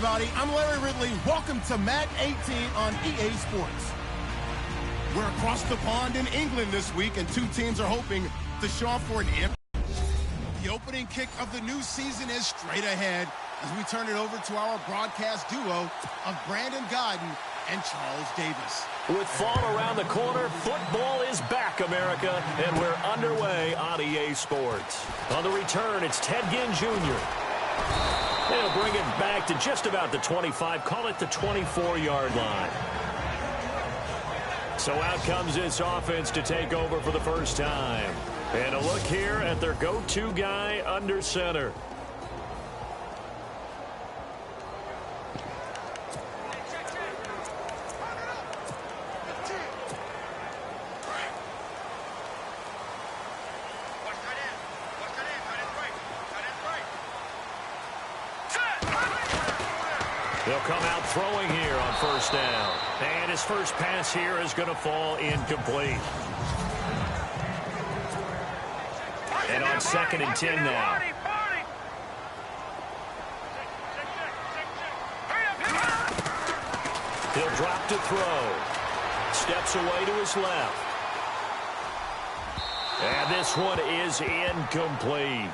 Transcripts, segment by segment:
everybody. I'm Larry Ridley. Welcome to Madden 18 on EA Sports. We're across the pond in England this week, and two teams are hoping to show off for an imp. The opening kick of the new season is straight ahead as we turn it over to our broadcast duo of Brandon Godden and Charles Davis. With fall around the corner, football is back, America, and we're underway on EA Sports. On the return, it's Ted Ginn Jr. They'll bring it back to just about the 25, call it the 24-yard line. So out comes this offense to take over for the first time. And a look here at their go-to guy under center. He'll come out throwing here on first down. And his first pass here is going to fall incomplete. And on 2nd and 10 now. He'll drop to throw. Steps away to his left. And this one is incomplete.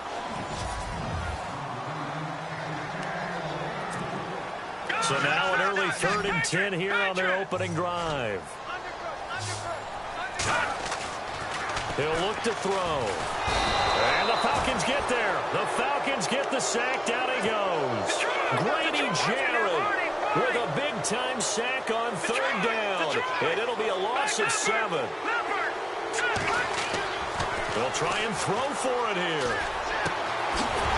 So now an early 3rd and 10 here on their opening drive. He'll look to throw. And the Falcons get there. The Falcons get the sack. Down he goes. Grady Jarrett with a big-time sack on 3rd down. And it'll be a loss of 7. They'll try and throw for it here.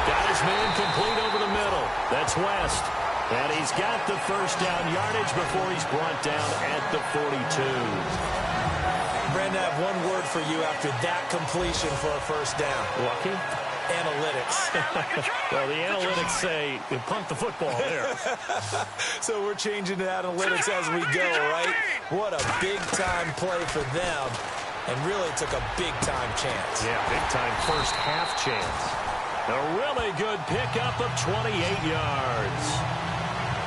Got his man complete over the middle. That's West. And he's got the first down yardage before he's brought down at the 42. Brandon, I have one word for you after that completion for a first down. Lucky? Analytics. Well, the analytics say punt the football there. So we're changing to analytics as we go, right? What a big-time play for them. And really took a big-time chance. Yeah, big-time first half chance. A really good pickup of 28 yards.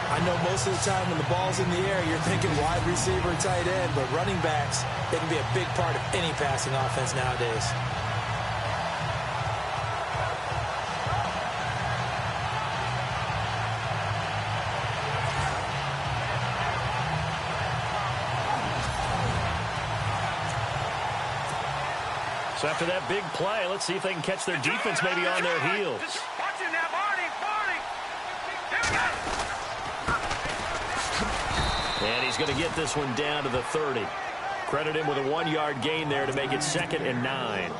I know most of the time when the ball's in the air, you're thinking wide receiver, tight end, but running backs, they can be a big part of any passing offense nowadays. So after that big play, let's see if they can catch their defense maybe on their heels. And he's going to get this one down to the 30. Credit him with a 1-yard gain there to make it 2nd and 9.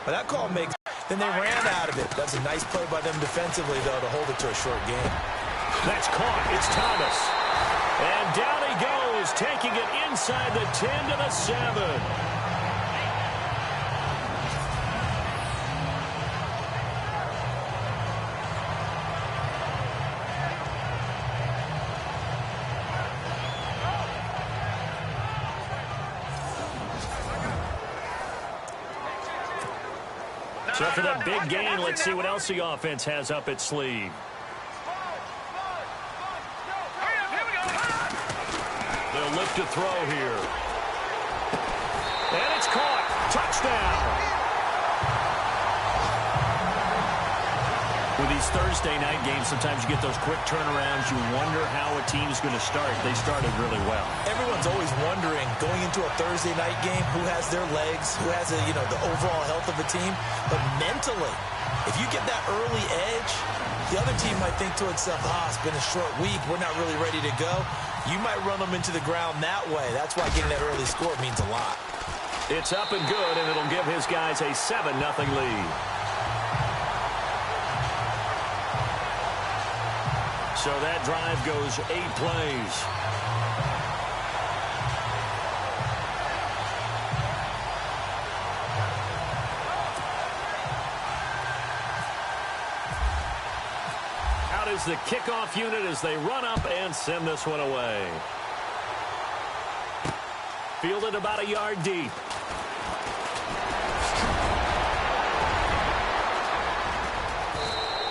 Well, that call makes... Then they ran out of it. That's a nice play by them defensively, though, to hold it to a short game. That's caught. It's Thomas. And down he goes, taking it inside the 10 to the 7. So after that big gain, let's see what else the offense has up its sleeve. They'll look to throw here. And it's caught. Touchdown. With these Thursday night games, sometimes you get those quick turnarounds. You wonder how a team's going to start. They started really well. Everyone's always wondering, going into a Thursday night game, who has their legs, who has the overall health of a team. But mentally, if you get that early edge, the other team might think to itself, it's been a short week. We're not really ready to go. You might run them into the ground that way. That's why getting that early score means a lot. It's up and good, and it'll give his guys a 7-0 lead. So that drive goes 8 plays. Out is the kickoff unit as they run up and send this one away. Fielded about a yard deep.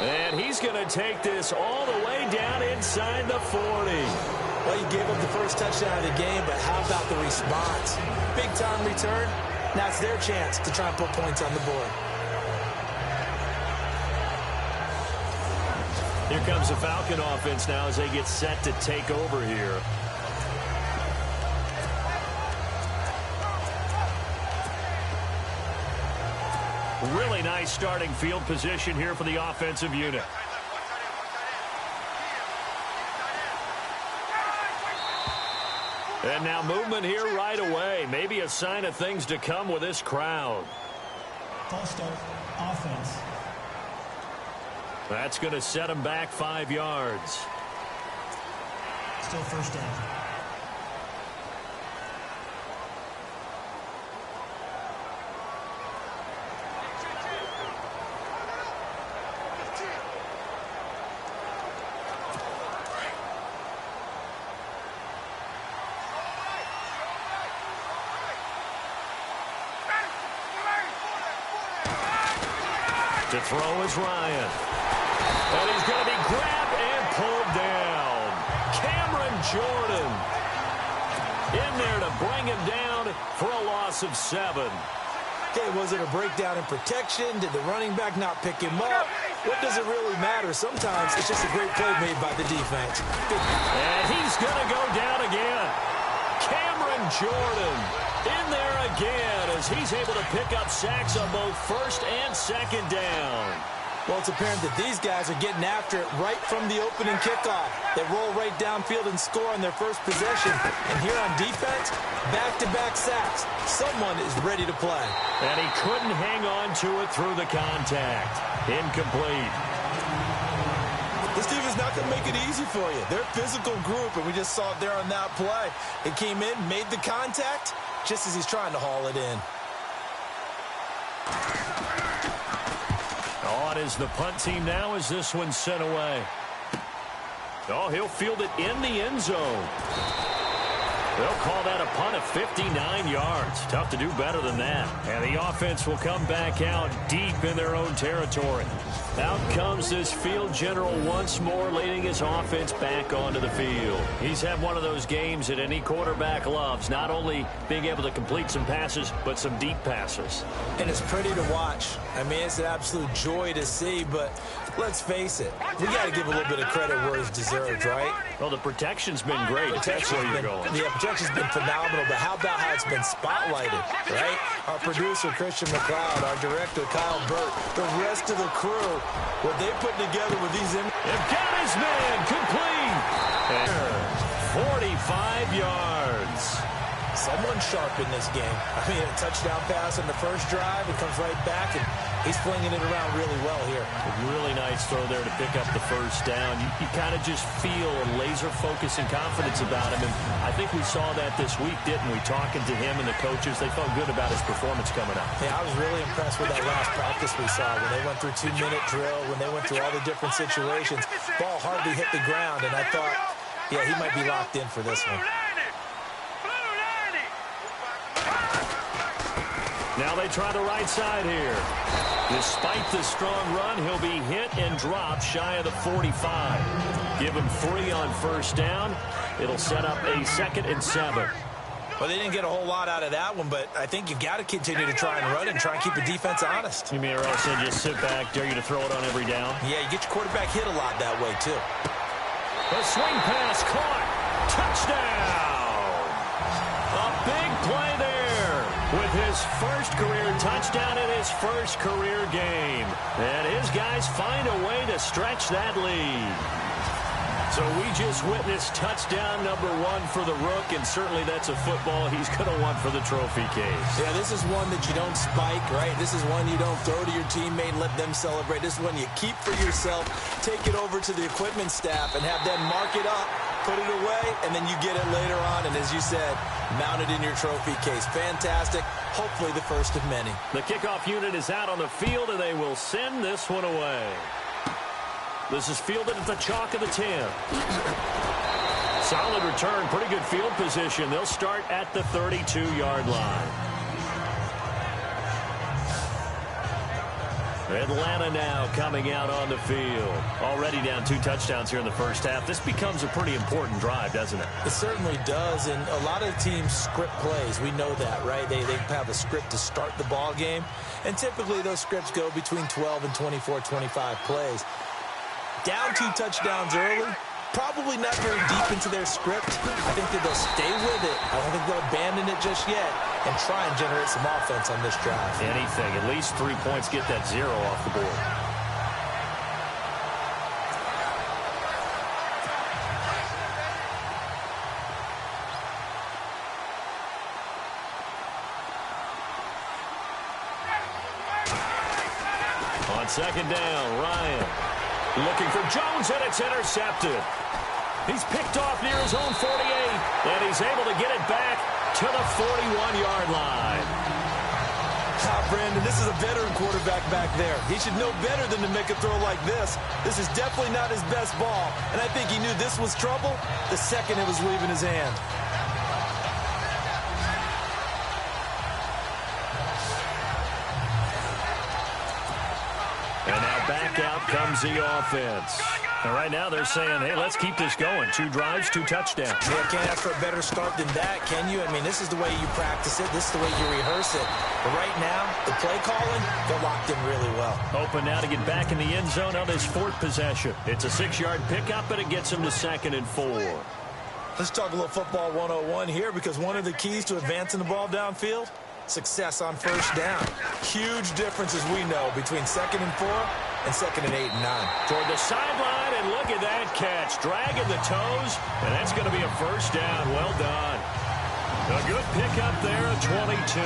And he's going to take this all the way down inside the 40. Well, you gave up the first touchdown of the game, but how about the response? Big-time return. Now it's their chance to try and put points on the board. Here comes the Falcon offense now as they get set to take over here. Really nice starting field position here for the offensive unit. And now movement here right away. Maybe a sign of things to come with this crowd. False start, offense. That's going to set him back 5 yards. Still first down. To throw is Ryan. And he's going to be grabbed and pulled down. Cameron Jordan in there to bring him down for a loss of 7. Okay, was it a breakdown in protection? Did the running back not pick him up? What does it really matter? Sometimes it's just a great play made by the defense. And he's going to go down again. Cameron Jordan in there again as he's able to pick up sacks on both first and second down. Well, it's apparent that these guys are getting after it right from the opening kickoff. They roll right downfield and score on their first possession. And here on defense, back-to-back sacks. Someone is ready to play. And he couldn't hang on to it through the contact. Incomplete. This team is not going to make it easy for you. They're a physical group, and we just saw it there on that play. It came in, made the contact, just as he's trying to haul it in. On is the punt team now as this one's sent away. Oh, he'll field it in the end zone. They'll call that a punt of 59 yards. Tough to do better than that. And the offense will come back out deep in their own territory. Out comes this field general once more, leading his offense back onto the field. He's had one of those games that any quarterback loves, not only being able to complete some passes, but some deep passes. And it's pretty to watch. I mean, it's an absolute joy to see, but let's face it, we got to give a little bit of credit where it's deserved, right? Well, the protection's been great. That's where you're going. Yeah, protection's been phenomenal, but how about how it's been spotlighted, right? Our producer, Christian McLeod, our director, Kyle Burt, the rest of the crew, what they put together with these... They've got his man complete. And 45 yards. Someone sharp in this game. I mean, a touchdown pass on the first drive. It comes right back, and he's flinging it around really well here. A really nice throw there to pick up the first down. You kind of just feel a laser focus and confidence about him, and I think we saw that this week, didn't we? Talking to him and the coaches, they felt good about his performance coming up. Yeah, I was really impressed with that last practice we saw when they went through 2-minute drill, when they went through all the different situations. Ball hardly hit the ground, and I thought, yeah, he might be locked in for this one. Now they try the right side here. Despite the strong run, he'll be hit and dropped shy of the 45. Give him 3 on first down. It'll set up a 2nd and 7. Well, they didn't get a whole lot out of that one, but I think you've got to continue to try and run and try and keep the defense honest. You mean or else they just sit back, dare you to throw it on every down? Yeah, you get your quarterback hit a lot that way, too. The swing pass caught. Touchdown. A big play there. With his first career touchdown in his first career game. And his guys find a way to stretch that lead. So we just witnessed touchdown number 1 for the Rook, and certainly that's a football he's going to want for the trophy case. Yeah, this is one that you don't spike, right? This is one you don't throw to your teammate and let them celebrate. This is one you keep for yourself, take it over to the equipment staff, and have them mark it up, put it away, and then you get it later on, and as you said, mount it in your trophy case. Fantastic. Hopefully the first of many. The kickoff unit is out on the field, and they will send this one away. This is fielded at the chalk of the 10. Solid return, pretty good field position. They'll start at the 32-yard line. Atlanta now coming out on the field. Already down 2 touchdowns here in the first half. This becomes a pretty important drive, doesn't it? It certainly does, and a lot of teams script plays. We know that, right? They have a script to start the ball game, and typically those scripts go between 12 and 24, 25 plays. Down 2 touchdowns early, probably not very deep into their script. I think that they'll stay with it. I don't think they'll abandon it just yet and try and generate some offense on this drive. Anything. At least 3 points, get that 0 off the board. On second down, Ryan looking for Jones, and it's intercepted. He's picked off near his own 48, and he's able to get it back to the 41-yard line. Brandon, this is a veteran quarterback back there. He should know better than to make a throw like this. This is definitely not his best ball, and I think he knew this was trouble the second it was leaving his hand. And now back out comes the offense. And right now they're saying, hey, let's keep this going. 2 drives, 2 touchdowns. Yeah, can't ask for a better start than that, can you? I mean, this is the way you practice it. This is the way you rehearse it. But right now, the play calling, they're locked in really well. Open now to get back in the end zone on his 4th possession. It's a 6-yard pickup, and it gets him to 2nd and 4. Let's talk a little football 101 here, because one of the keys to advancing the ball downfield, success on first down. Huge difference, as we know, between 2nd and 4 and 2nd and 8 and 9. Toward the sideline, and look at that catch. Dragging the toes, and that's going to be a first down. Well done. A good pickup there, 22.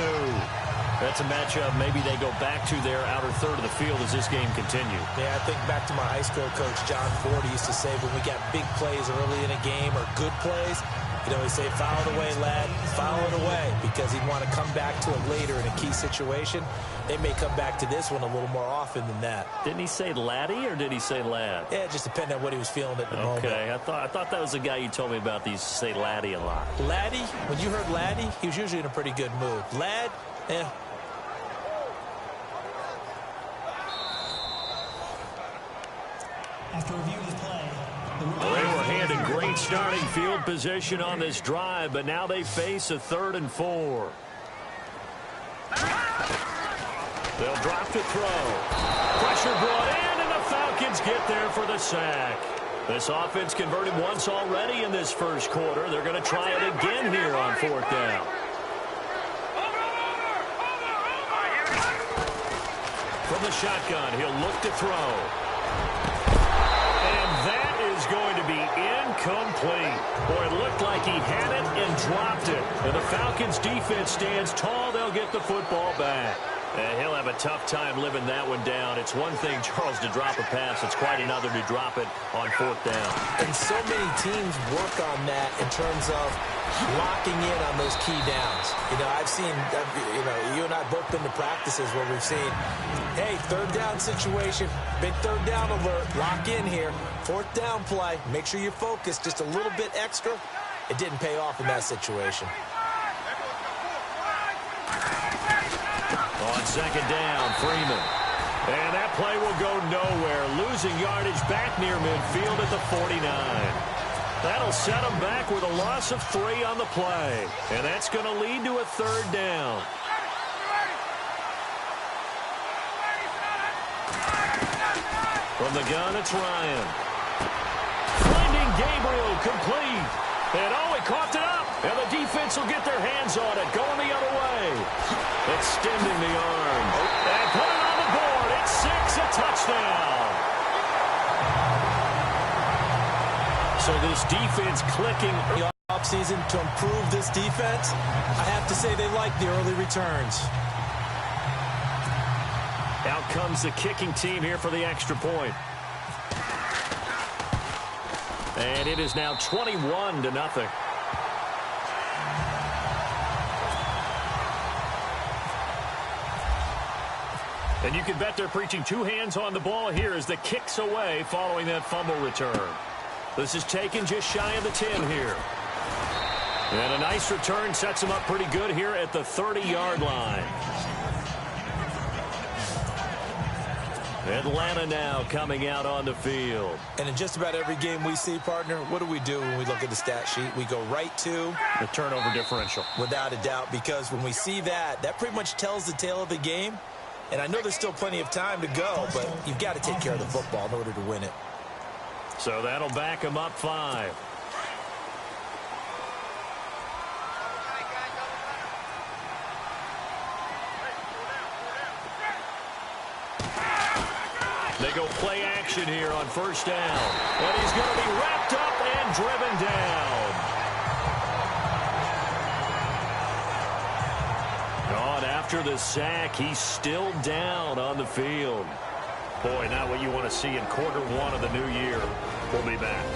That's a matchup. Maybe they go back to their outer third of the field as this game continues. Yeah, I think back to my high school coach, John Ford, used to say when we got big plays early in a game or good plays, you know, he'd say, foul it away, lad, foul it away, because he'd want to come back to it later in a key situation. They may come back to this one a little more often than that. Didn't he say laddie, or did he say lad? Yeah, it just depended on what he was feeling at the moment. Okay, I thought that was the guy you told me about. He used to say laddie a lot. Laddie, when you heard laddie, he was usually in a pretty good mood. Lad, After review of the play, they were handed great starting field position on this drive, but now they face a 3rd and 4. They'll drop to throw. Pressure brought in, and the Falcons get there for the sack. This offense converted once already in this first quarter. They're going to try it again here on 4th down. From the shotgun, he'll look to throw. Is going to be incomplete. Boy, it looked like he had it and dropped it. And the Falcons defense stands tall. They'll get the football back. And he'll have a tough time living that one down. It's one thing, Charles, to drop a pass. It's quite another to drop it on 4th down. And so many teams work on that in terms of locking in on those key downs. You know, I've seen, you know, you and I both been to practices where we've seen, hey, 3rd down situation, big 3rd down alert, lock in here, 4th down play, make sure you're focused just a little bit extra. It didn't pay off in that situation. On 2nd down, Freeman. And that play will go nowhere. Losing yardage back near midfield at the 49. That'll set them back with a loss of 3 on the play. And that's going to lead to a 3rd down. From the gun, it's Ryan. Finding Gabriel complete. And oh, he coughed it up. And the defense will get their hands on it. Going the other way. Extending the arm. And put it on the board. It's 6, a touchdown. So this defense clicking The offseason to improve this defense, I have to say they like the early returns. Out comes the kicking team here for the extra point. And it is now 21-0. And you can bet they're preaching 2 hands on the ball here as the kick's away following that fumble return. This is taken just shy of the 10 here. And a nice return sets them up pretty good here at the 30-yard line. Atlanta now coming out on the field. And in just about every game we see, partner, what do we do when we look at the stat sheet? We go right to the turnover differential. Without a doubt, because when we see that, that pretty much tells the tale of the game. And I know there's still plenty of time to go, but you've got to take care of the football in order to win it. So that'll back him up 5. They go play action here on first down. And he's going to be wrapped up and driven down. On after the sack, he's still down on the field. Boy, not what you want to see in quarter 1 of the new year. We'll be back.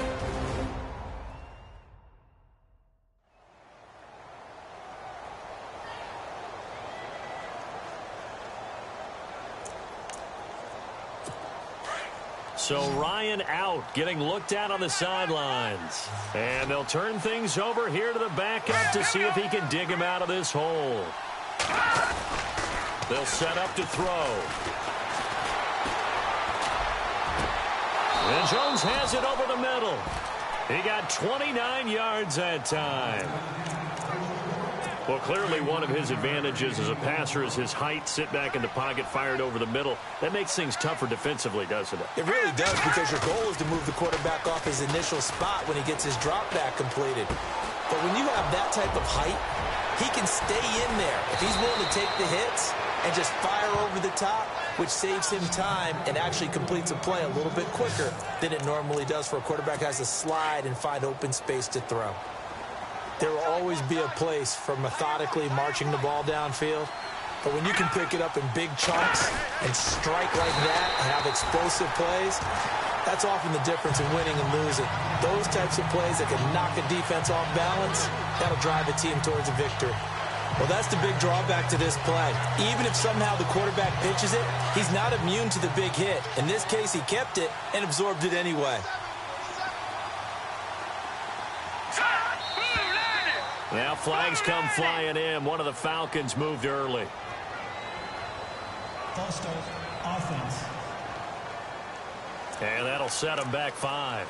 So Ryan out, getting looked at on the sidelines. And they'll turn things over here to the backup to see if he can dig him out of this hole. They'll set up to throw. And Jones has it over the middle. He got 29 yards that time. Well, clearly one of his advantages as a passer is his height, sit back in the pocket, fired over the middle. That makes things tougher defensively, doesn't it? It really does, because your goal is to move the quarterback off his initial spot when he gets his drop back completed. But when you have that type of height, he can stay in there if he's willing to take the hits and just fire over the top, which saves him time and actually completes a play a little bit quicker than it normally does for a quarterback who has to slide and find open space to throw. There will always be a place for methodically marching the ball downfield. But when you can pick it up in big chunks and strike like that and have explosive plays, that's often the difference in winning and losing. Those types of plays that can knock a defense off balance, that'll drive a team towards a victory. Well, that's the big drawback to this play. Even if somehow the quarterback pitches it, he's not immune to the big hit. In this case, he kept it and absorbed it anyway. Now flags come flying in. One of the Falcons moved early. False start, offense. And that'll set him back 5.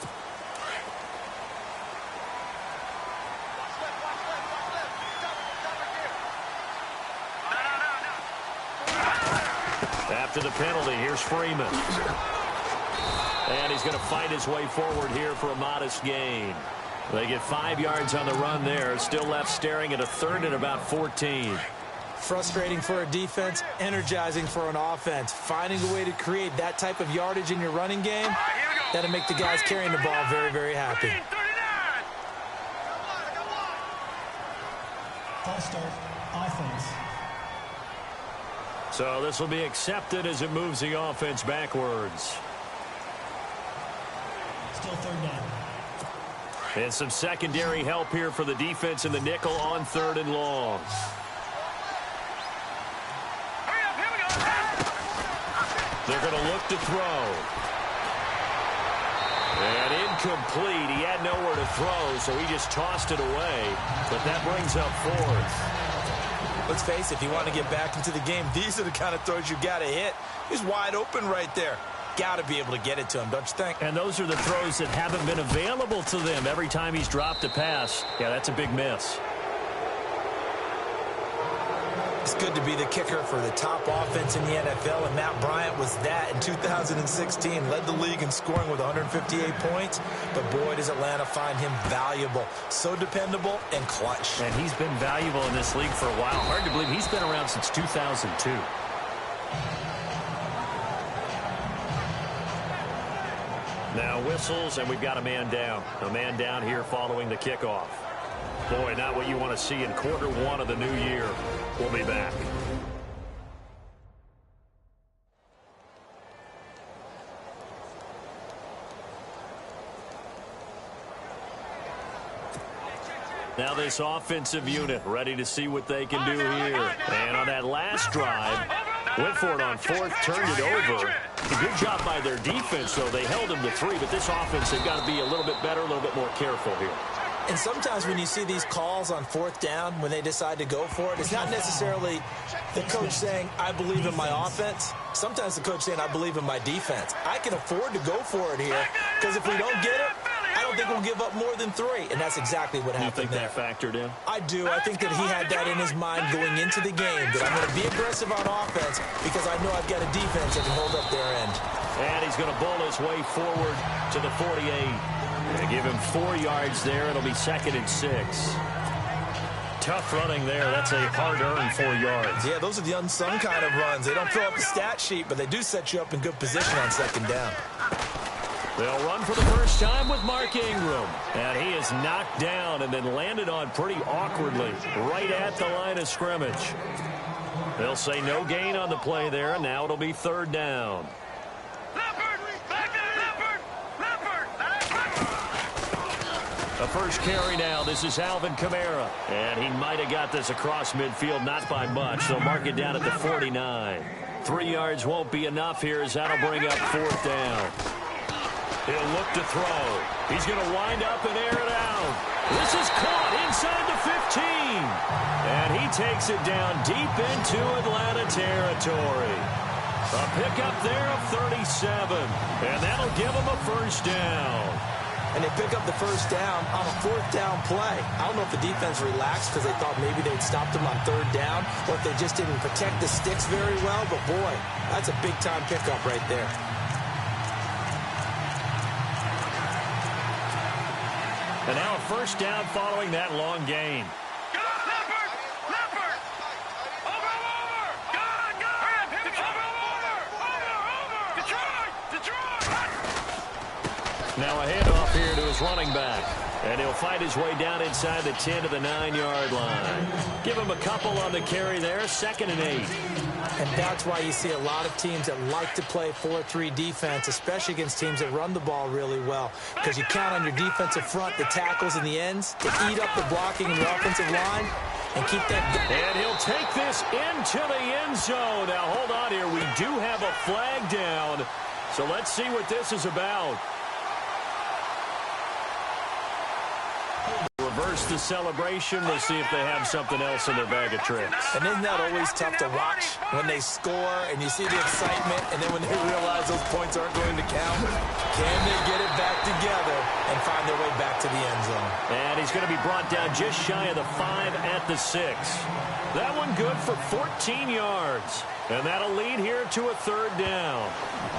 After the penalty, here's Freeman. And he's going to fight his way forward here for a modest gain. They get 5 yards on the run there. Still left staring at a third and about 14. Frustrating for a defense, energizing for an offense. Finding a way to create that type of yardage in your running game, that'll make the guys carrying the ball very, very happy. False start, offense. So this will be accepted as it moves the offense backwards. Still third down. And some secondary help here for the defense in the nickel on 3rd and long. They're going to look to throw. And incomplete. He had nowhere to throw, so he just tossed it away. But that brings up 4th. Let's face it, if you want to get back into the game, these are the kind of throws you got to hit. He's wide open right there. Got to be able to get it to him, don't you think? And those are the throws that haven't been available to them every time he's dropped a pass. Yeah, that's a big miss. It's good to be the kicker for the top offense in the NFL, and Matt Bryant was that in 2016. Led the league in scoring with 158 points, but boy, does Atlanta find him valuable. So dependable and clutch. And he's been valuable in this league for a while. Hard to believe he's been around since 2002. Now whistles, and we've got a man down. A man down here following the kickoff. Boy, not what you want to see in quarter 1 of the new year. We'll be back. Now this offensive unit ready to see what they can do here. And on that last drive, went for it on 4th, turned it over. A good job by their defense, though. They held them to 3, but this offense, they've got to be a little bit better, a little bit more careful here. And sometimes when you see these calls on fourth down, when they decide to go for it, it's not necessarily the coach saying, I believe in my offense. Sometimes the coach saying, I believe in my defense. I can afford to go for it here because if we don't get it, I don't think we'll give up more than 3. And that's exactly what happened there. You think that factored in? I do. I think that he had that in his mind going into the game, that I'm going to be aggressive on offense because I know I've got a defense that can hold up their end. And he's going to bowl his way forward to the 48. They give him 4 yards there. It'll be 2nd and 6. Tough running there. That's a hard-earned 4 yards. Yeah, those are the unsung kind of runs. They don't fill up the stat sheet, but they do set you up in good position on 2nd down. They'll run for the first time with Mark Ingram. And he is knocked down and then landed on pretty awkwardly right at the line of scrimmage. They'll say no gain on the play there, and now it'll be 3rd down. The first carry now. This is Alvin Kamara. And he might have got this across midfield, not by much. They'll mark it down at the 49. 3 yards won't be enough here as that'll bring up 4th down. He'll look to throw. He's going to wind up and air it out. This is caught inside the 15. And he takes it down deep into Atlanta territory. A pickup there of 37. And that'll give him a first down. And they pick up the first down on a 4th down play. I don't know if the defense relaxed because they thought maybe they'd stopped him on 3rd down or if they just didn't protect the sticks very well. But, boy, that's a big-time pickup right there. And now a first down following that long gain. Now a handoff here to his running back. And he'll fight his way down inside the 10 to the 9-yard line. Give him a couple on the carry there, 2nd and 8. And that's why you see a lot of teams that like to play 4-3 defense, especially against teams that run the ball really well. Because you count on your defensive front, the tackles and the ends, to eat up the blocking in the offensive line and keep that. And he'll take this into the end zone. Now, hold on here. We do have a flag down. So let's see what this is about. Reverse the celebration. We'll see if they have something else in their bag of tricks. And isn't that always tough to watch when they score and you see the excitement and then when they realize those points aren't going to count? Can they get it back together and find their way back to the end zone? And he's going to be brought down just shy of the 5 at the 6. That one good for 14 yards. And that'll lead here to a 3rd down.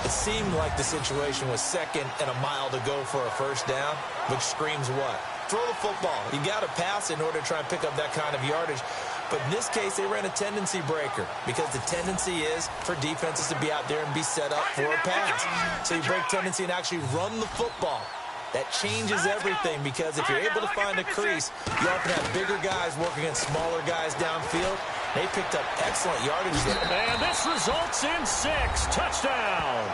It seemed like the situation was 2nd and a mile to go for a first down, which screams what? Throw the football. You got to pass in order to try and pick up that kind of yardage. But in this case, they ran a tendency breaker because the tendency is for defenses to be out there and be set up for a pass. So you break tendency and actually run the football. That changes everything because if you're able to find a crease, you often have bigger guys working against smaller guys downfield. They picked up excellent yardage there. And this results in 6. Touchdown.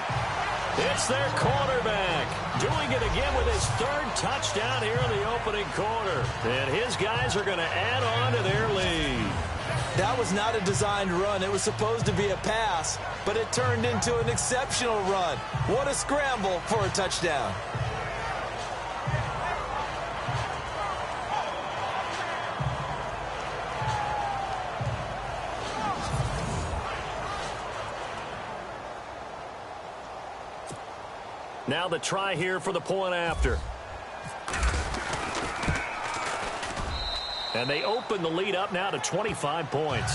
It's their quarterback doing it again with his 3rd touchdown here in the opening quarter. And his guys are going to add on to their lead. That was not a designed run. It was supposed to be a pass, but it turned into an exceptional run. What a scramble for a touchdown. Now the try here for the point after. And they open the lead up now to 25 points.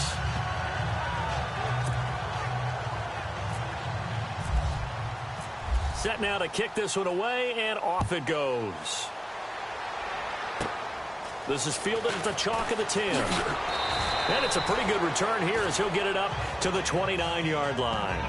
Set now to kick this one away, and off it goes. This is fielded at the chalk of the 10. And it's a pretty good return here as he'll get it up to the 29-yard line.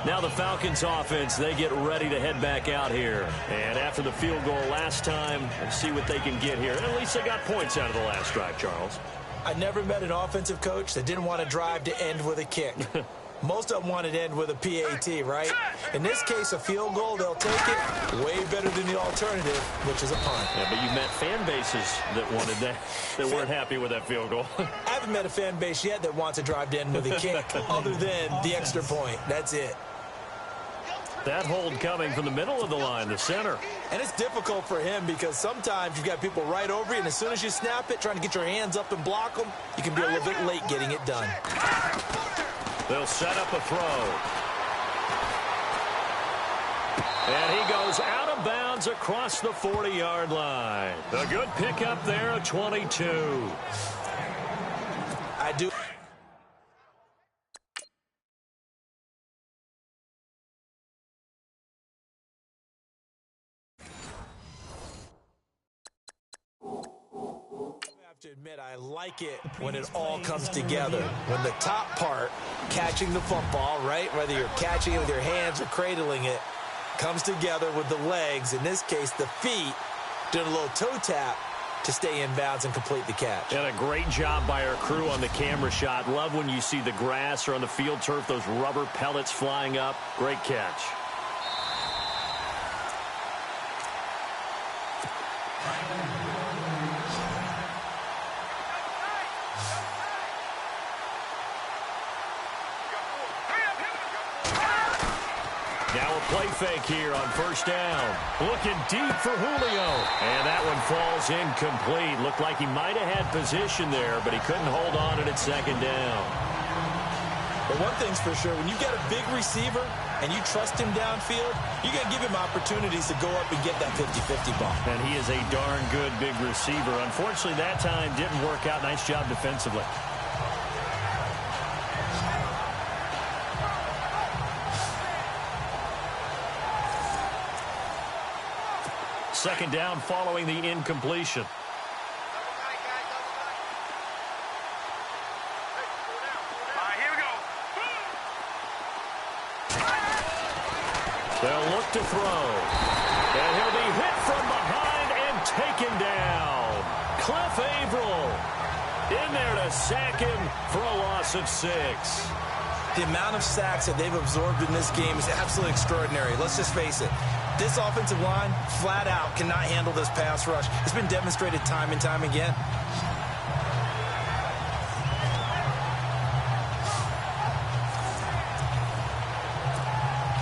Now the Falcons offense, they get ready to head back out here. And after the field goal last time, let's see what they can get here. And at least they got points out of the last drive, Charles. I never met an offensive coach that didn't want to drive to end with a kick. Most of them wanted to end with a PAT, right? In this case, a field goal, they'll take it. Way better than the alternative, which is a punt. Yeah, but you met fan bases that wanted that, that weren't happy with that field goal. I haven't met a fan base yet that wants to drive to end with a kick other than the extra point. That's it. That hold coming from the middle of the line, the center. And it's difficult for him because sometimes you've got people right over you, and as soon as you snap it, trying to get your hands up and block them, you can be a little bit late getting it done. They'll set up a throw. And he goes out of bounds across the 40-yard line. A good pickup there, a 22. I do. To admit, I like it when it all comes together. When the top part, catching the football, right, whether you're catching it with your hands or cradling it, comes together with the legs, in this case the feet, doing a little toe tap to stay in bounds and complete the catch. And a great job by our crew on the camera shot. Love when you see the grass or on the field turf, those rubber pellets flying up. Great catch. Now a play fake here on first down. Looking deep for Julio. And that one falls incomplete. Looked like he might have had position there, but he couldn't hold on at second down. But one thing's for sure, when you get a big receiver and you trust him downfield, you got to give him opportunities to go up and get that 50-50 ball. And he is a darn good big receiver. Unfortunately, that time didn't work out. Nice job defensively. Second down following the incompletion. They'll look to throw. And he'll be hit from behind and taken down. Cliff Averill in there to sack him for a loss of 6. The amount of sacks that they've absorbed in this game is absolutely extraordinary. Let's just face it. This offensive line, flat out, cannot handle this pass rush. It's been demonstrated time and time again.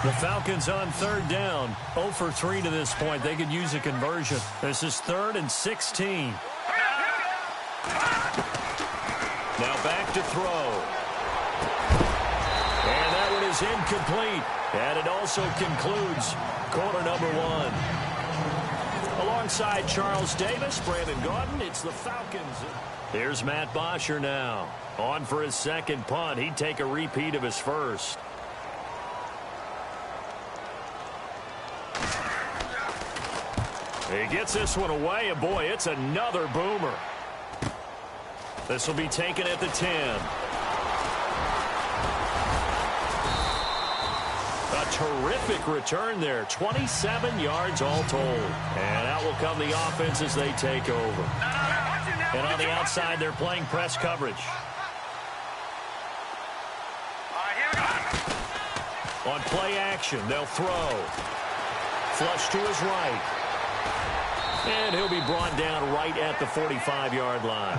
The Falcons on third down. 0 for 3 to this point. They could use a conversion. This is 3rd and 16. Now back to throw. And that one is incomplete. And it also concludes quarter number 1. Alongside Charles Davis, Brandon Gaudin, it's the Falcons. Here's Matt Bosher now. On for his second punt. He'd take a repeat of his first. He gets this one away, and boy, it's another boomer. This will be taken at the 10. A terrific return there. 27 yards all told. And out will come the offense as they take over. And on the outside, they're playing press coverage. On play action, they'll throw. Flush to his right. And he'll be brought down right at the 45-yard line.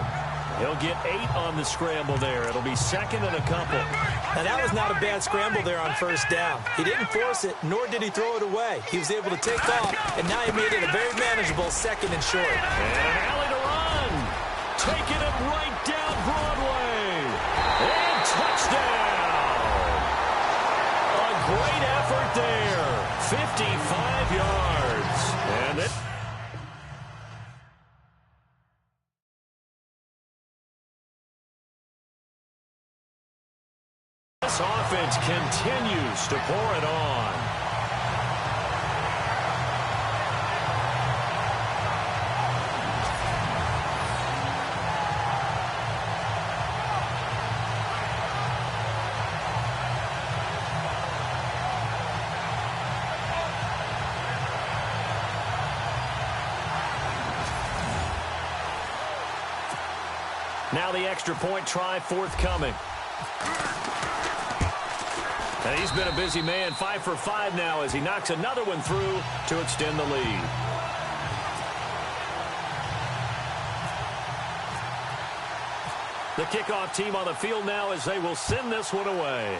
He'll get 8 on the scramble there. It'll be second and a couple. Now, that was not a bad scramble there on first down. He didn't force it, nor did he throw it away. He was able to take off, and now he made it a very manageable second and short. And an alley to run. Taking it right down Broadway. And touchdown. A great effort there. 55 yards. And it... This offense continues to pour it on. Now the extra point try forthcoming. And he's been a busy man, 5 for 5 now as he knocks another one through to extend the lead. The kickoff team on the field now as they will send this one away.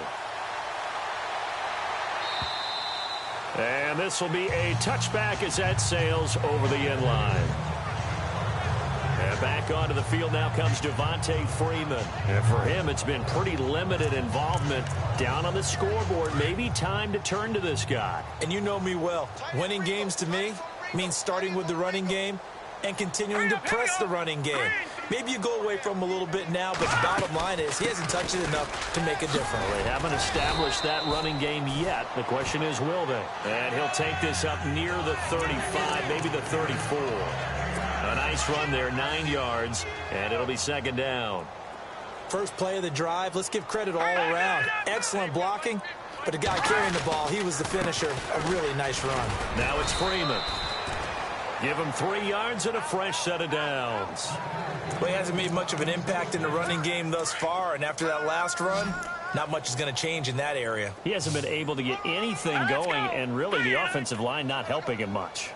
And this will be a touchback as that sails over the end line. And back onto the field now comes Devontae Freeman. And for him, it's been pretty limited involvement down on the scoreboard. Maybe time to turn to this guy. And you know me well. Winning games to me means starting with the running game and continuing to press the running game. Maybe you go away from him a little bit now, but the bottom line is he hasn't touched it enough to make a difference. Well, they haven't established that running game yet. The question is, will they? And he'll take this up near the 35, maybe the 34. A nice run there, 9 yards, and it'll be second down. First play of the drive, let's give credit all around. Excellent blocking, but the guy carrying the ball, he was the finisher. A really nice run. Now it's Freeman. Give him 3 yards and a fresh set of downs. Well, he hasn't made much of an impact in the running game thus far, and after that last run, not much is going to change in that area. He hasn't been able to get anything going, and really the offensive line not helping him much.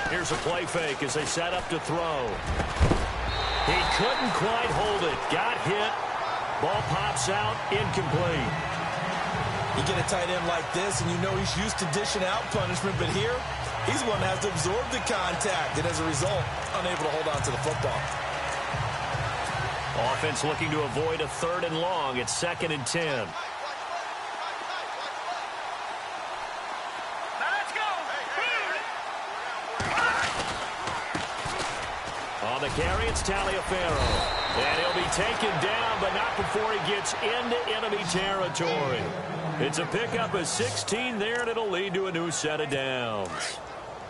Here's a play fake as they set up to throw. He couldn't quite hold it. Got hit. Ball pops out. Incomplete. You get a tight end like this, and you know he's used to dishing out punishment, but here, he's one that has to absorb the contact, and as a result, unable to hold on to the football. Offense looking to avoid a 3rd and long. It's 2nd and 10. On the carry, it's Taliaferro. And he'll be taken down, but not before he gets into enemy territory. It's a pickup of 16 there, and it'll lead to a new set of downs.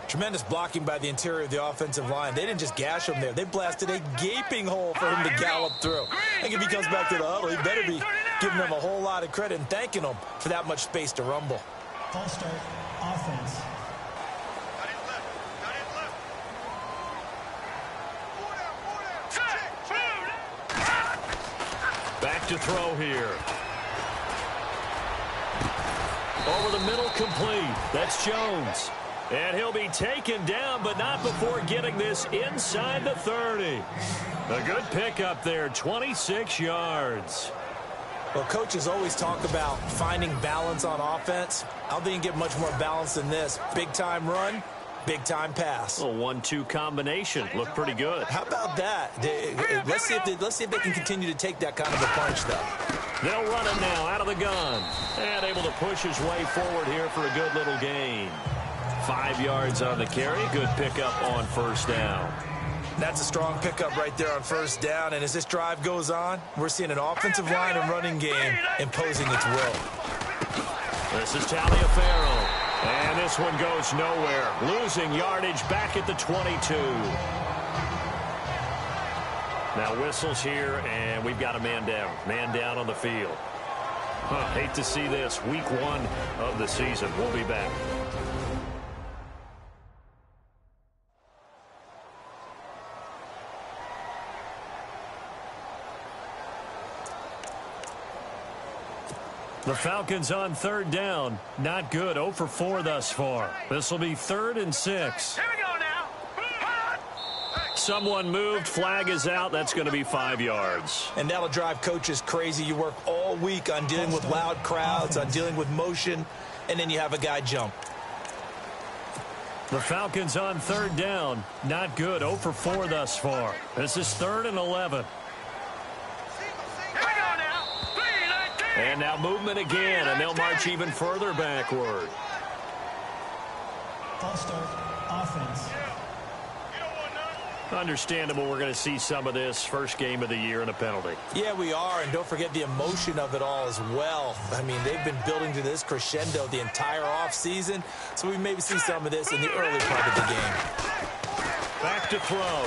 Tremendous blocking by the interior of the offensive line. They didn't just gash him there. They blasted a gaping hole for him to gallop through. I think if he comes back to the huddle, he better be giving them a whole lot of credit and thanking them for that much space to rumble. False start, offense. Back to throw here. Over the middle, complete. That's Jones. And he'll be taken down, but not before getting this inside the 30. A good pickup there, 26 yards. Well, coaches always talk about finding balance on offense. I don't think you can get much more balance than this. Big-time run, big-time pass. A 1-2 combination. Looked pretty good. How about that? Let's see if they can continue to take that kind of a punch, though. They'll run it now out of the gun. And able to push his way forward here for a good little gain. 5 yards on the carry. Good pickup on first down. That's a strong pickup right there on first down. And as this drive goes on, we're seeing an offensive line and running game imposing its will. This is Taliaferro. And this one goes nowhere. Losing yardage back at the 22. Now whistles here, and we've got a man down. Man down on the field. Hate to see this. Week 1 of the season. We'll be back. The Falcons on 3rd down. Not good. 0 for 4 thus far. This will be 3rd and 6. Here we go now. Someone moved. Flag is out. That's going to be 5 yards. And that'll drive coaches crazy. You work all week on dealing with loud crowds, on dealing with motion, and then you have a guy jump. The Falcons on 3rd down. Not good. 0 for 4 thus far. This is 3rd and 11. And now movement again, and they'll march even further backward. False start, offense. Understandable we're going to see some of this first game of the year and a penalty. Yeah, we are, and don't forget the emotion of it all as well. I mean, they've been building to this crescendo the entire offseason, so we maybe see some of this in the early part of the game. Back to throw.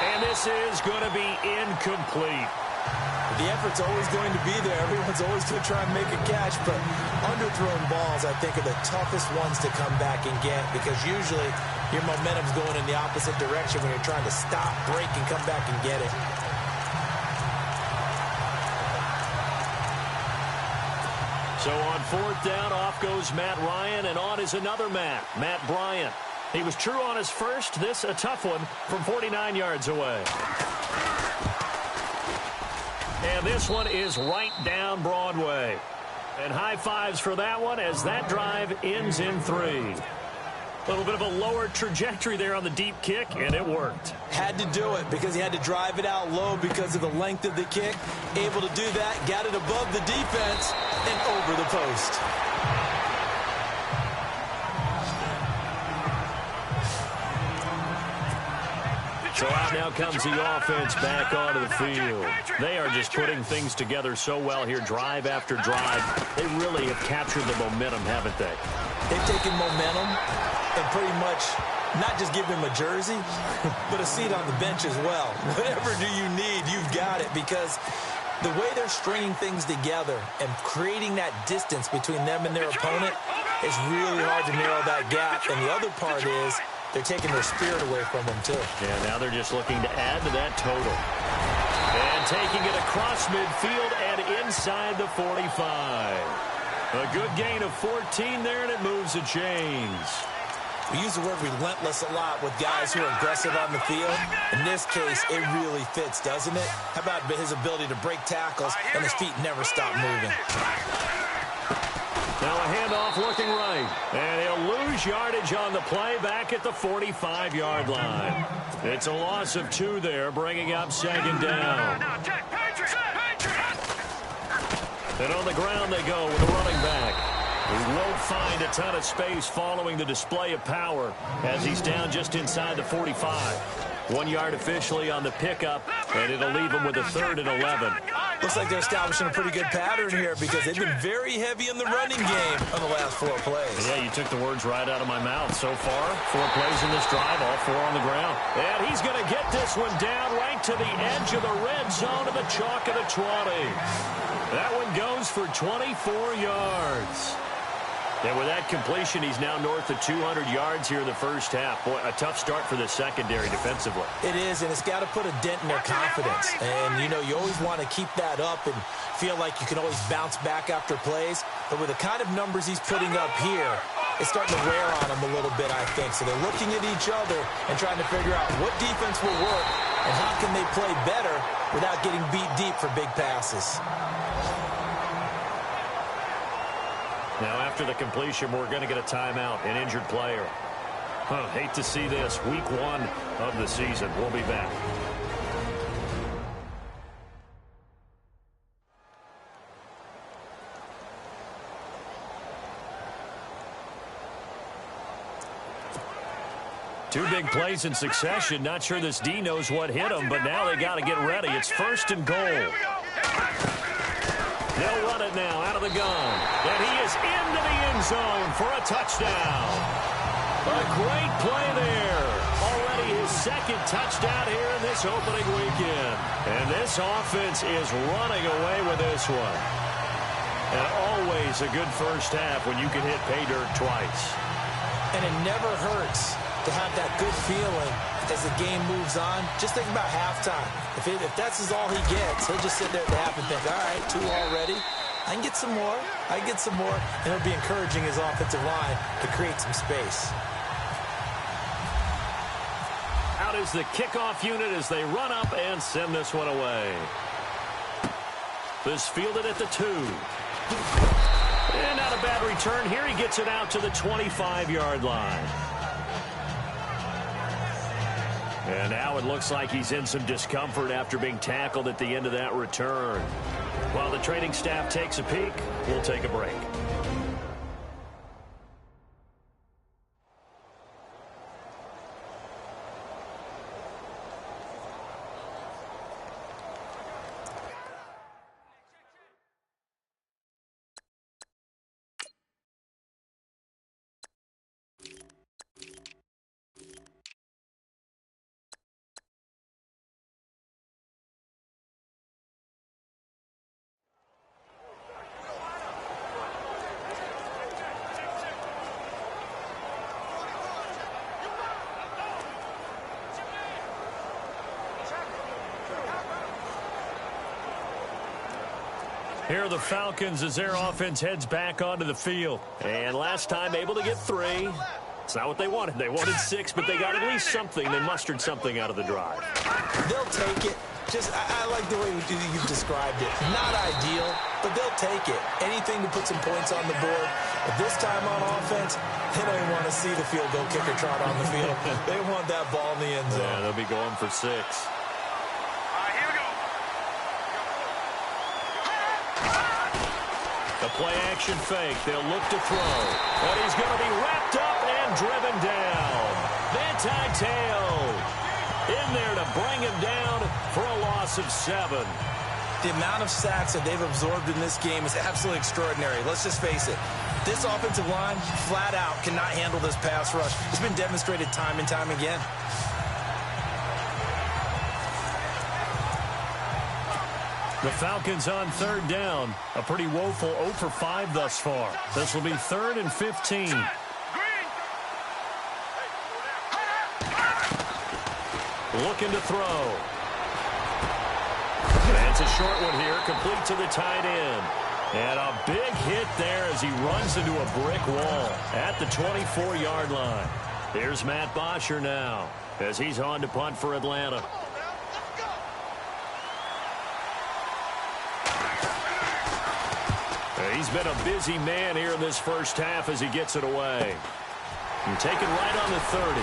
And this is going to be incomplete. The effort's always going to be there. Everyone's always going to try and make a catch, but underthrown balls, I think, are the toughest ones to come back and get because usually your momentum's going in the opposite direction when you're trying to stop, break, and come back and get it. So on 4th down, off goes Matt Ryan, and on is another Matt Bryant. He was true on his first. This a tough one from 49 yards away. And this one is right down Broadway. And high fives for that one as that drive ends in 3. A little bit of a lower trajectory there on the deep kick, and it worked. Had to do it because he had to drive it out low because of the length of the kick. Able to do that, got it above the defense and over the post. So out now comes the offense back onto the field. They are just putting things together so well here, drive after drive. They really have captured the momentum, haven't they? They've taken momentum and pretty much not just give him a jersey, but a seat on the bench as well. Whatever do you need, you've got it, because the way they're stringing things together and creating that distance between them and their opponent is really hard to narrow that gap. And the other part is they're taking their spirit away from them, too. Yeah, now they're just looking to add to that total. And taking it across midfield and inside the 45. A good gain of 14 there, and it moves the chains. We use the word relentless a lot with guys who are aggressive on the field. In this case, it really fits, doesn't it? How about his ability to break tackles and his feet never stop moving? Now a handoff looking right. And he'll lose yardage on the play back at the 45-yard line. It's a loss of 2 there, bringing up second down. And on the ground they go with a running back. He won't find a ton of space following the display of power as he's down just inside the 45. 1 yard officially on the pickup, and it'll leave him with a 3rd and 11. Looks like they're establishing a pretty good pattern here because they've been very heavy in the running game on the last 4 plays. Yeah, you took the words right out of my mouth. So far, 4 plays in this drive, all 4 on the ground. And he's going to get this one down right to the edge of the red zone of the chalk of the 20. That one goes for 24 yards. And with that completion, he's now north of 200 yards here in the first half. Boy, a tough start for the secondary defensively. It is, and it's got to put a dent in their confidence. And, you know, you always want to keep that up and feel like you can always bounce back after plays. But with the kind of numbers he's putting up here, it's starting to wear on them a little bit, I think. So they're looking at each other and trying to figure out what defense will work and how can they play better without getting beat deep for big passes. Now, after the completion, we're going to get a timeout, an injured player. Hate to see this. Week 1 of the season. We'll be back. Two big plays in succession. Not sure this D knows what hit him, but now they got to get ready. It's 1st and goal. They'll run it now out of the gun. And he is into the end zone for a touchdown. A great play there. Already his 2nd touchdown here in this opening weekend. And this offense is running away with this one. And always a good first half when you can hit pay dirt twice. And it never hurts to have that good feeling as the game moves on. Just think about halftime. If that's all he gets, he'll just sit there at the half and think, all right, 2 already. I can get some more. I can get some more. And he'll be encouraging his offensive line to create some space. Out is the kickoff unit as they run up and send this one away. This fielded at the 2. And not a bad return here. He gets it out to the 25-yard line. And now it looks like he's in some discomfort after being tackled at the end of that return. While the training staff takes a peek, we'll take a break. Here are the Falcons as their offense heads back onto the field. And last time able to get 3. It's not what they wanted. They wanted 6, but they got at least something. They mustered something out of the drive. They'll take it. I like the way you've described it. Not ideal, but they'll take it. Anything to put some points on the board. But this time on offense, they don't even want to see the field goal kicker trot on the field. They want that ball in the end zone. Yeah, they'll be going for 6. Here we go. The play-action fake. They'll look to throw. But he's going to be wrapped up and driven down. Tail in there to bring him down for a loss of 7. The amount of sacks that they've absorbed in this game is absolutely extraordinary. Let's just face it. This offensive line, flat out, cannot handle this pass rush. It's been demonstrated time and time again. The Falcons on 3rd down. A pretty woeful 0 for 5 thus far. This will be 3rd and 15. Looking to throw. And it's a short one here, complete to the tight end. And a big hit there as he runs into a brick wall at the 24-yard line. Here's Matt Bosher now as he's on to punt for Atlanta. He's been a busy man here in this first half as he gets it away. And taken right on the 30.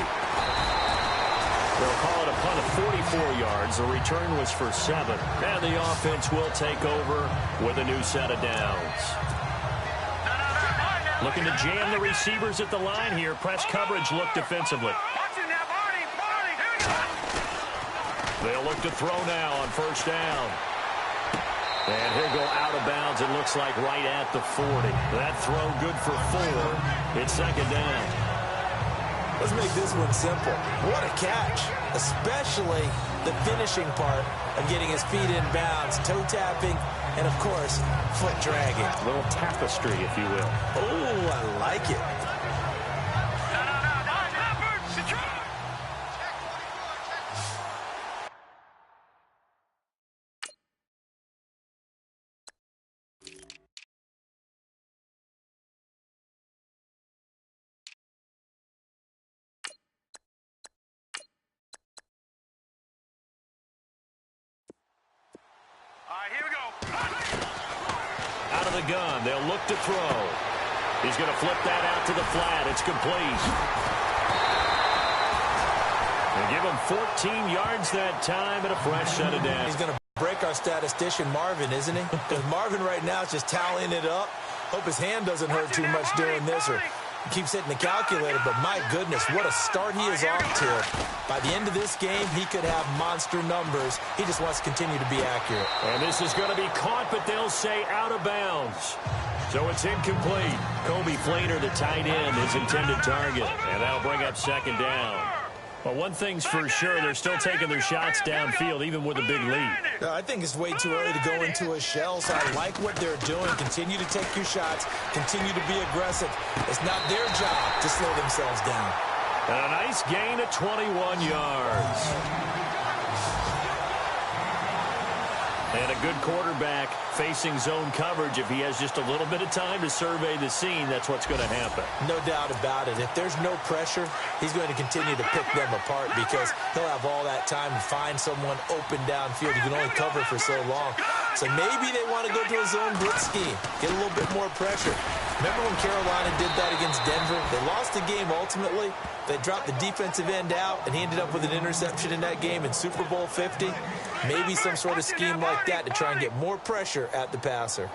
They'll call it a punt of 44 yards. The return was for 7. And the offense will take over with a new set of downs. Looking to jam the receivers at the line here. Press coverage look defensively. They'll look to throw now on 1st down. And he'll go out of bounds, it looks like right at the 40. That throw good for 4. It's 2nd down. Let's make this one simple. What a catch, especially the finishing part of getting his feet in bounds, toe tapping, and, of course, foot dragging. A little tapestry, if you will. Oh, I like it. Here we go. Out of the gun, they'll look to throw. He's going to flip that out to the flat. It's complete. They give him 14 yards that time and a fresh set of downs. He's going to break our statistician Marvin, isn't he? Because Marvin right now is just tallying it up. Hope his hand doesn't hurt too much doing this, or keeps hitting the calculator, but my goodness, what a start he is off to. By the end of this game, he could have monster numbers. He just wants to continue to be accurate. And this is going to be caught, but they'll say out of bounds. So it's incomplete. Kobe Flater, the tight end, his intended target. And that'll bring up 2nd down. Well, one thing's for sure, they're still taking their shots downfield, even with a big lead. No, I think it's way too early to go into a shell, so I like what they're doing. Continue to take your shots. Continue to be aggressive. It's not their job to slow themselves down. And a nice gain of 21 yards. And a good quarterback facing zone coverage. If he has just a little bit of time to survey the scene, that's what's going to happen. No doubt about it. If there's no pressure, he's going to continue to pick them apart because he'll have all that time to find someone open downfield. You can only cover for so long. So maybe they want to go to a zone blitz scheme, get a little bit more pressure. Remember when Carolina did that against Denver? They lost the game ultimately. They dropped the defensive end out, and he ended up with an interception in that game in Super Bowl 50. Maybe some sort of scheme like that to try and get more pressure at the passer.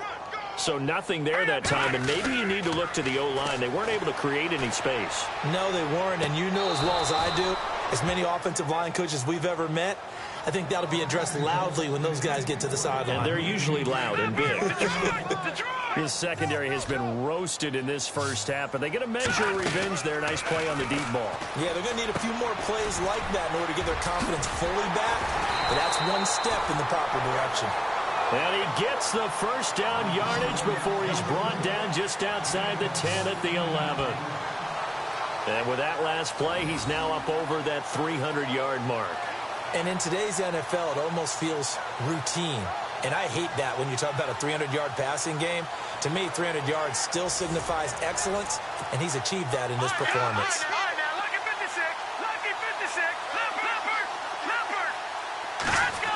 So nothing there that time, and maybe you need to look to the O-line. They weren't able to create any space. No, they weren't, and you know as well as I do, as many offensive line coaches we've ever met, I think that'll be addressed loudly when those guys get to the sideline. And they're usually loud and big. His secondary has been roasted in this first half, but they get a measure of revenge there. Nice play on the deep ball. Yeah, they're going to need a few more plays like that in order to get their confidence fully back, but that's one step in the proper direction. And he gets the first down yardage before he's brought down just outside the 10 at the 11. And with that last play, he's now up over that 300-yard mark. And in today's NFL, it almost feels routine. And I hate that when you talk about a 300-yard passing game. To me, 300 yards still signifies excellence, and he's achieved that in this performance. All right, now, lucky 56, lucky 56, Leopard, let's go.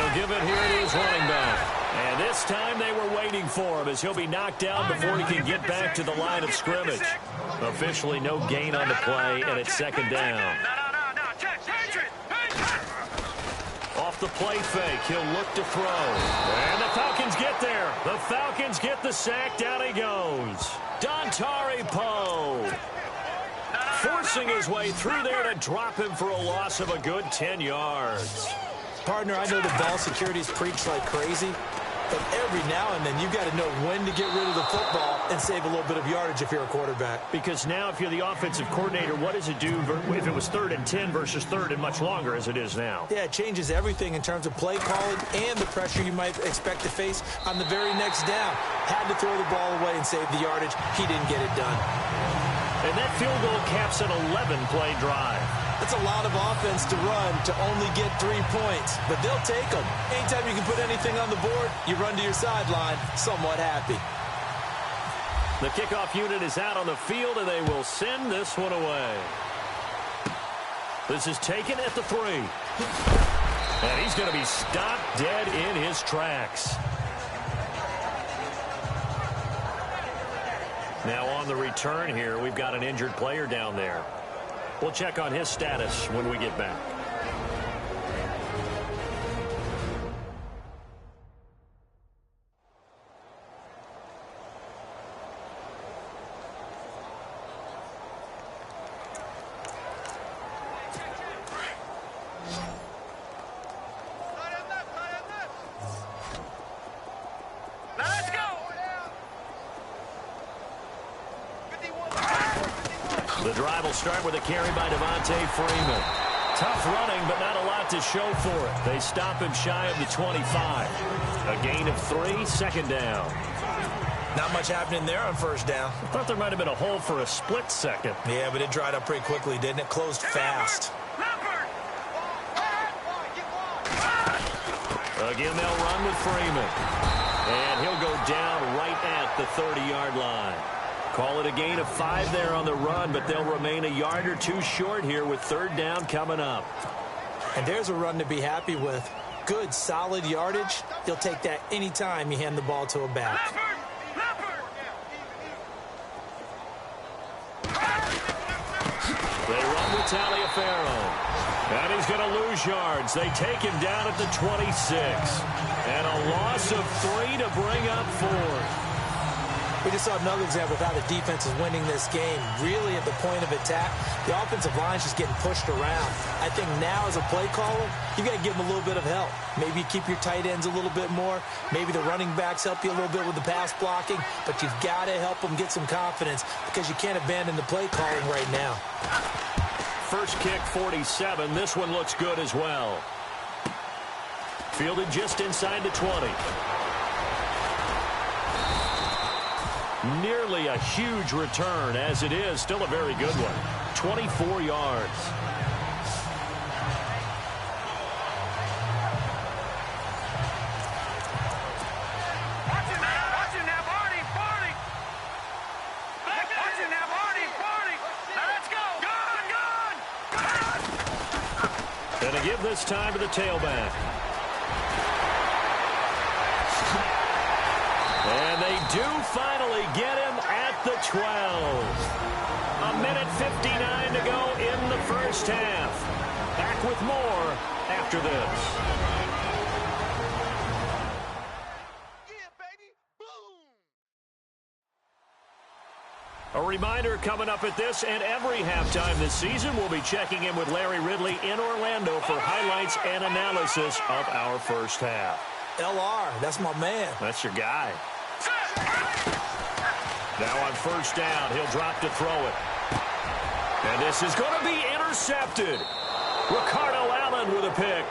He'll give it here to his running back. And this time they were waiting for him as he'll be knocked down before he can get back to the line of scrimmage. Officially no gain on the play, and it's second down. Off the play fake, he'll look to throw. And the Falcons get there. The Falcons get the sack. Down he goes. Dontari Poe forcing his way through there to drop him for a loss of a good 10 yards. Partner, I know the ball security is preached like crazy, but every now and then you got to know when to get rid of the football and save a little bit of yardage if you're a quarterback. Because now if you're the offensive coordinator, what does it do if it was 3rd and 10 versus 3rd and much longer as it is now? Yeah, it changes everything in terms of play calling and the pressure you might expect to face on the very next down. Had to throw the ball away and save the yardage. He didn't get it done. And that field goal caps an 11-play drive. That's a lot of offense to run to only get 3 points, but they'll take them. Anytime you can put anything on the board, you run to your sideline somewhat happy. The kickoff unit is out on the field, and they will send this one away. This is taken at the 3. And he's going to be stopped dead in his tracks. Now on the return here, we've got an injured player down there. We'll check on his status when we get back. The drive will start with a carry by Devontae Freeman. Tough running, but not a lot to show for it. They stop him shy of the 25. A gain of 3, second down. Not much happening there on first down. I thought there might have been a hole for a split second. Yeah, but it dried up pretty quickly, didn't it? Closed fast. Again, they'll run with Freeman. And he'll go down right at the 30-yard line. Call it a gain of 5 there on the run, but they'll remain a yard or 2 short here with third down coming up. And there's a run to be happy with. Good, solid yardage. You'll take that any time you hand the ball to a back. They run with Taliaferro. And he's going to lose yards. They take him down at the 26. And a loss of 3 to bring up 4. We just saw another example of how the defense is winning this game. Really at the point of attack, the offensive line is just getting pushed around. I think now as a play caller, you got to give them a little bit of help. Maybe you keep your tight ends a little bit more. Maybe the running backs help you a little bit with the pass blocking. But you've got to help them get some confidence because you can't abandon the play calling right now. First kick, 47. This one looks good as well. Fielded just inside the 20. Nearly a huge return, as it is. Still a very good one. 24 yards. And to give this time to the tailback. And they do finally get him at the 12. A minute 59 to go in the first half. Back with more after this. A reminder coming up at this and every halftime this season, we'll be checking in with Larry Ridley in Orlando for highlights and analysis of our first half. LR, that's my man. That's your guy. Now on first down, he'll drop to throw it. And this is going to be intercepted. Ricardo Allen with a pick.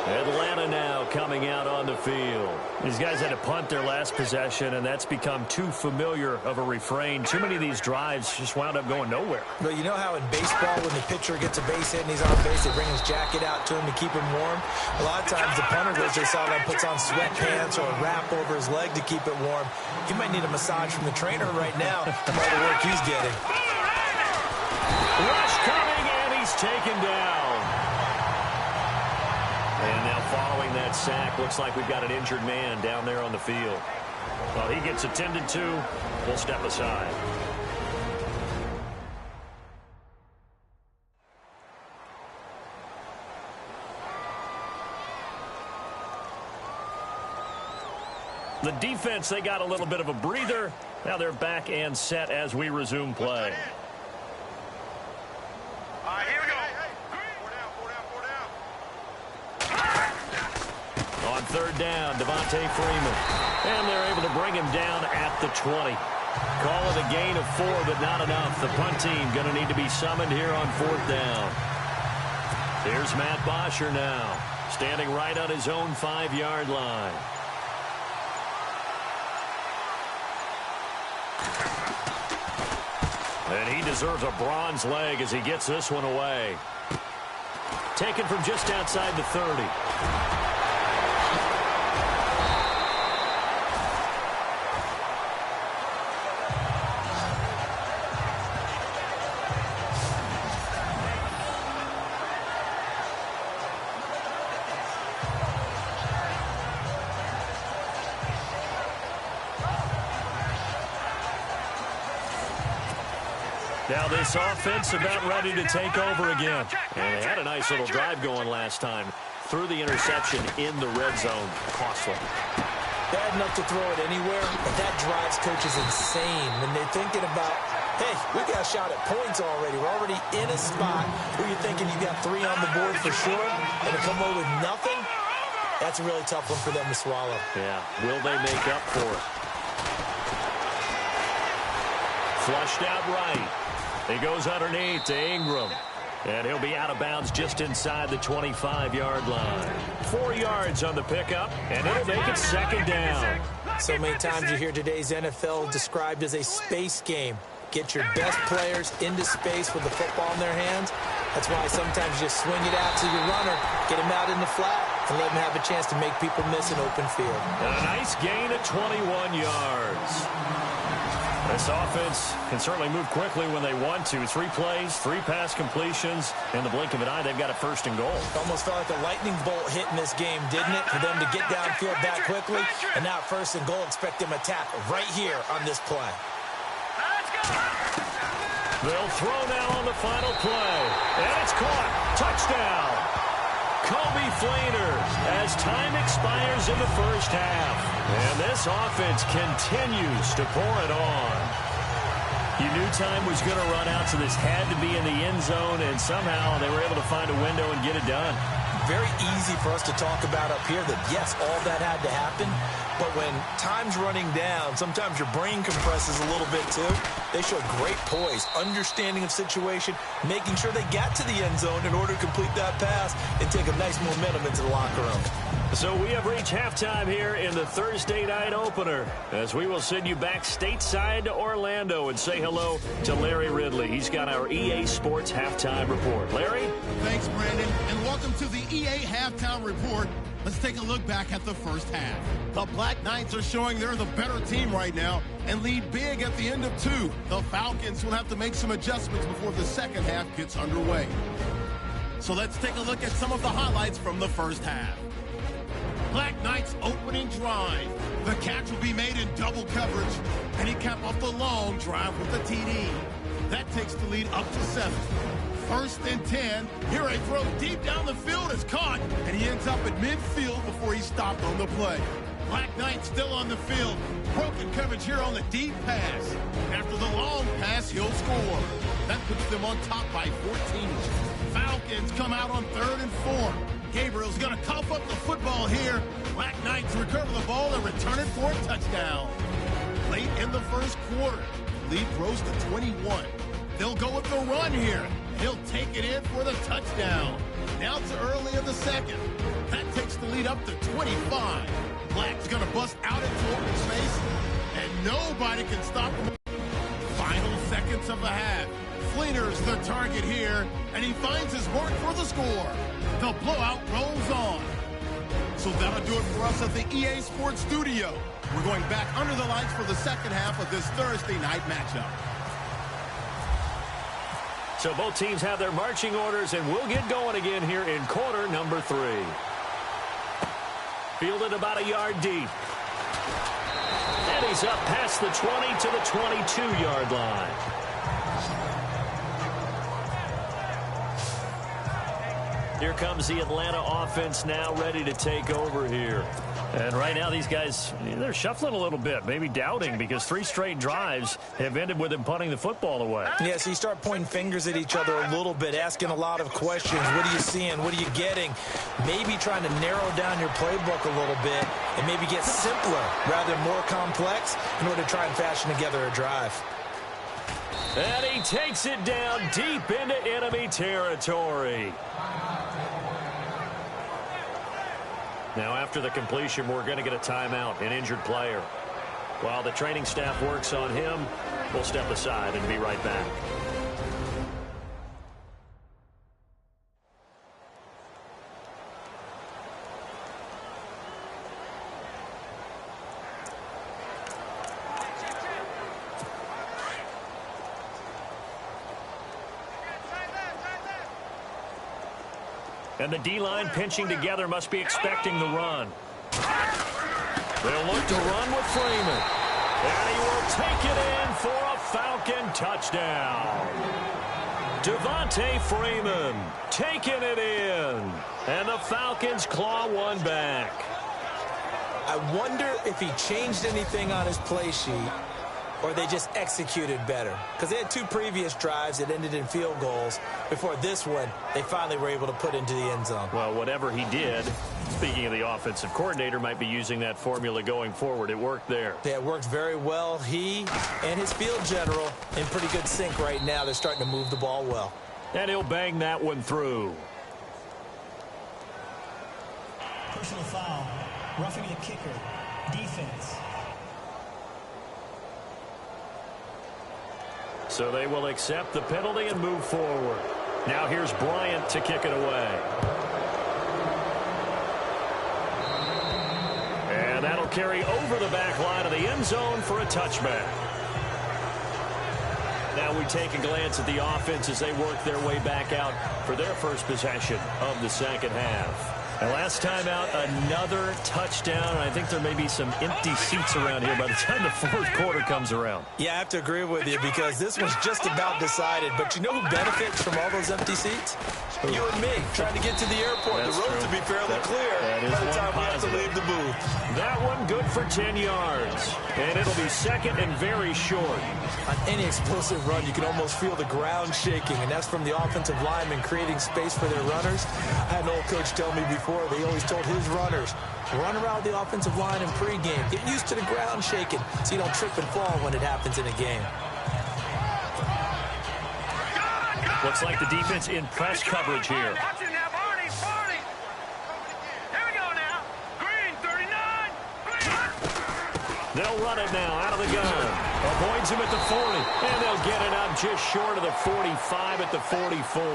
Atlanta now coming out on the field. These guys had to punt their last possession, and that's become too familiar of a refrain. Too many of these drives just wound up going nowhere. But you know how in baseball, when the pitcher gets a base hit and he's on base, they bring his jacket out to him to keep him warm? A lot of times the punter goes, they saw that, puts on sweatpants or a wrap over his leg to keep it warm. He might need a massage from the trainer right now from all the work he's getting. Rush coming, and he's taken down. following that sack, looks like we've got an injured man down there on the field. Well, he gets attended to. We'll step aside. The defense, they got a little bit of a breather. Now they're back and set as we resume play. Here we go. On third down, Devontae Freeman. And they're able to bring him down at the 20. Call it a gain of 4, but not enough. The punt team going to need to be summoned here on fourth down. Here's Matt Bosher now, standing right on his own 5-yard line. And he deserves a bronze leg as he gets this one away. Taken from just outside the 30. Now this offense about ready to take over again. And they had a nice little drive going last time. Threw the interception in the red zone. Costly. Bad enough to throw it anywhere, but that drives coaches insane when they're thinking about, hey, we got a shot at points already. We're already in a spot where you're thinking you got 3 on the board for sure, and to come away with nothing, that's a really tough one for them to swallow. Yeah, will they make up for it? Flushed out right. He goes underneath to Ingram. And he'll be out of bounds just inside the 25-yard line. 4 yards on the pickup, and it'll make it second down. So many times you hear today's NFL described as a space game. Get your best players into space with the football in their hands. That's why sometimes you just swing it out to your runner, get him out in the flat, and let him have a chance to make people miss an open field. And a nice gain of 21 yards. This offense can certainly move quickly when they want to. 3 plays, 3 pass completions. In the blink of an eye, they've got a first and goal. Almost felt like a lightning bolt hit in this game, didn't it? For them to get downfield that quickly. And now first and goal, expect them to tap right here on this play. They'll throw now on the final play. And it's caught. Touchdown. Kobe Fleener as time expires in the first half. And this offense continues to pour it on. You knew time was going to run out, so this had to be in the end zone, and somehow they were able to find a window and get it done. Very easy for us to talk about up here that, yes, all that had to happen, but when time's running down, sometimes your brain compresses a little bit too. They showed great poise, understanding of situation, making sure they got to the end zone in order to complete that pass and take a nice momentum into the locker room. So we have reached halftime here in the Thursday night opener, as we will send you back stateside to Orlando and say hello to Larry Ridley. He's got our EA Sports halftime report. Larry? Thanks, Brandon, and welcome to the EA halftime report. Let's take a look back at the first half. The Black Knights are showing they're the better team right now and lead big at the end of 2. The Falcons will have to make some adjustments before the second half gets underway. So let's take a look at some of the highlights from the first half. Black Knights opening drive. The catch will be made in double coverage, and he capped off the long drive with the TD. That takes the lead up to 7. First and 10. Here a throw deep down the field is caught, and he ends up at midfield before he stopped on the play. Black Knight still on the field. Broken coverage here on the deep pass. After the long pass, he'll score. That puts them on top by 14. Falcons come out on 3rd and 4. Gabriel's going to cough up the football here. Black Knights recover the ball and return it for a touchdown. Late in the first quarter, lead grows to 21. They'll go with the run here. He'll take it in for the touchdown. Now to early in the second. That takes the lead up to 25. Black's going to bust out into open space, and nobody can stop him. Final seconds of the half. Fleener's the target here, and he finds his mark for the score. The blowout rolls on. So that'll do it for us at the EA Sports Studio. We're going back under the lights for the second half of this Thursday night matchup. So both teams have their marching orders, and we'll get going again here in quarter number 3. Fielded about a yard deep. And he's up past the 20 to the 22-yard line. Here comes the Atlanta offense now ready to take over here. And right now these guys, they're shuffling a little bit, maybe doubting, because 3 straight drives have ended with them punting the football away. Yeah, so you start pointing fingers at each other a little bit, asking a lot of questions. What are you seeing? What are you getting? Maybe trying to narrow down your playbook a little bit and maybe get simpler rather than more complex in order to try and fashion together a drive. And he takes it down deep into enemy territory. Now, after the completion, we're going to get a timeout, an injured player. While the training staff works on him, we'll step aside and be right back. And the D-line pinching together must be expecting the run. They'll look to run with Freeman. And he will take it in for a Falcon touchdown. Devontae Freeman taking it in. And the Falcons claw one back. I wonder if he changed anything on his play sheet or they just executed better. Because they had 2 previous drives that ended in field goals. Before this one, they finally were able to put into the end zone. Well, whatever he did, speaking of the offensive coordinator, might be using that formula going forward. It worked there. Yeah, it worked very well. He and his field general in pretty good sync right now. They're starting to move the ball well. And he'll bang that one through. Personal foul. Roughing the kicker. Defense. So they will accept the penalty and move forward. Now here's Bryant to kick it away. And that'll carry over the back line of the end zone for a touchback. Now we take a glance at the offense as they work their way back out for their first possession of the second half. And last time out, another touchdown. I think there may be some empty seats around here by the time the fourth quarter comes around. Yeah, I have to agree with you because this one's just about decided. But you know who benefits from all those empty seats? You and me, trying to get to the airport. That's the road true. to be fairly clear by the time we have to leave the booth. That one good for 10 yards. And it'll be second and very short. On any explosive run, you can almost feel the ground shaking, and that's from the offensive linemen creating space for their runners. I had an old coach tell me before, they always told his runners, run around the offensive line in pregame. Get used to the ground shaking so you don't trip and fall when it happens in a game. Looks like the defense in press coverage here. Watch it now, Barney. Here we go now. Green, 39. They'll run it now out of the gun. Avoids him at the 40. And they'll get it up just short of the 45 at the 44.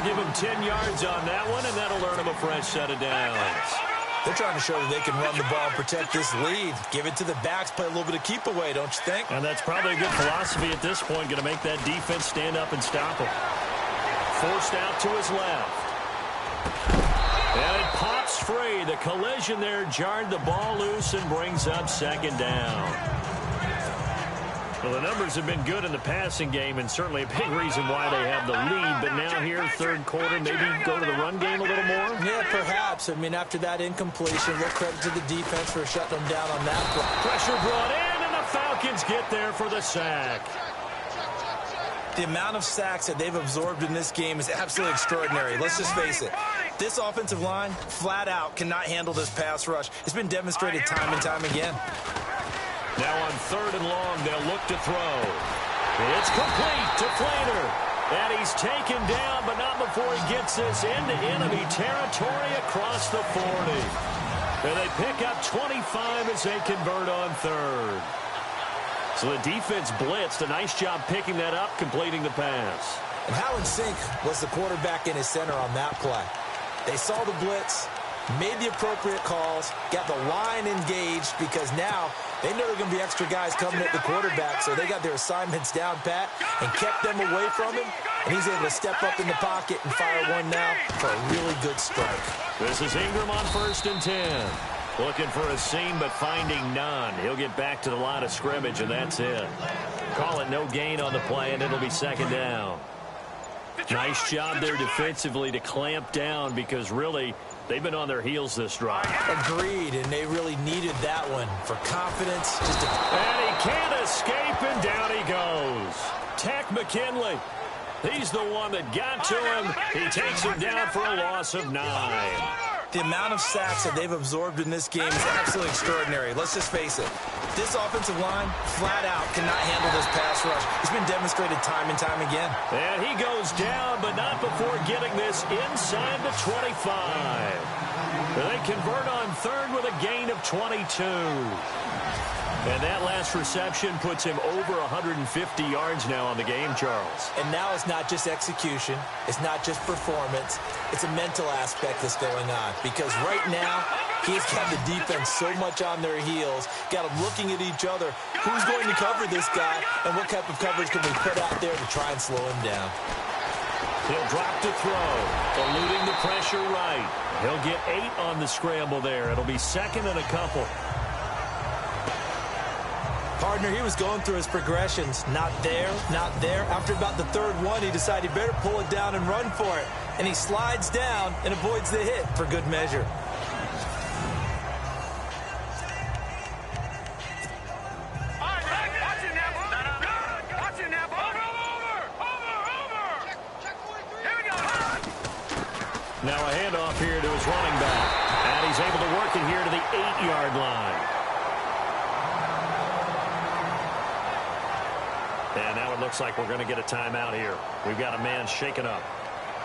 Give him 10 yards on that one, and that'll earn him a fresh set of downs. They're trying to show that they can run the ball and protect this lead. Give it to the backs, play a little bit of keep away, don't you think? And that's probably a good philosophy at this point, going to make that defense stand up and stop him. Forced out to his left. And it pops free. The collision there jarred the ball loose and brings up second down. Well, the numbers have been good in the passing game, and certainly a big reason why they have the lead. But now here, third quarter, maybe go to the run game a little more? Yeah, perhaps. I mean, after that incompletion, we'll credit to the defense for shutting them down on that play. Pressure brought in, and the Falcons get there for the sack. The amount of sacks that they've absorbed in this game is absolutely extraordinary. Let's just face it. This offensive line, flat out, cannot handle this pass rush. It's been demonstrated time and time again. Now on third and long, they'll look to throw. It's complete to Flater. And he's taken down, but not before he gets this into enemy territory across the 40. And they pick up 25 as they convert on third. So the defense blitzed. A nice job picking that up, completing the pass. And how in sync was the quarterback in his center on that play? They saw the blitz, made the appropriate calls, got the line engaged because now they know there are going to be extra guys coming at the quarterback, so they got their assignments down pat and kept them away from him, and he's able to step up in the pocket and fire one now for a really good strike. This is Ingram on 1st and 10. Looking for a seam, but finding none. He'll get back to the line of scrimmage, and that's it. Call it no gain on the play, and it'll be 2nd down. Nice job there defensively to clamp down because really they've been on their heels this drive. Agreed, and they really needed that one for confidence. And he can't escape, and down he goes. Tech McKinley. He's the one that got to him. He takes him down for a loss of 9. The amount of sacks that they've absorbed in this game is absolutely extraordinary. Let's just face it. This offensive line, flat out, cannot handle this pass rush. It's been demonstrated time and time again. And he goes down, but not before getting this inside the 25. They convert on 3rd with a gain of 22. And that last reception puts him over 150 yards now on the game, Charles. And now it's not just execution. It's not just performance. It's a mental aspect that's going on. Because right now, he's got the defense so much on their heels, got them looking at each other. Who's going to cover this guy, and what type of coverage can we put out there to try and slow him down? He'll drop to throw, eluding the pressure right. He'll get 8 on the scramble there. It'll be 2nd and a couple. Partner, he was going through his progressions. Not there, not there. After about the 3rd one, he decided he better pull it down and run for it. And he slides down and avoids the hit for good measure. Now a handoff here to his running back. And he's able to work it here to the 8-yard line. And now it looks like we're going to get a timeout here. We've got a man shaken up.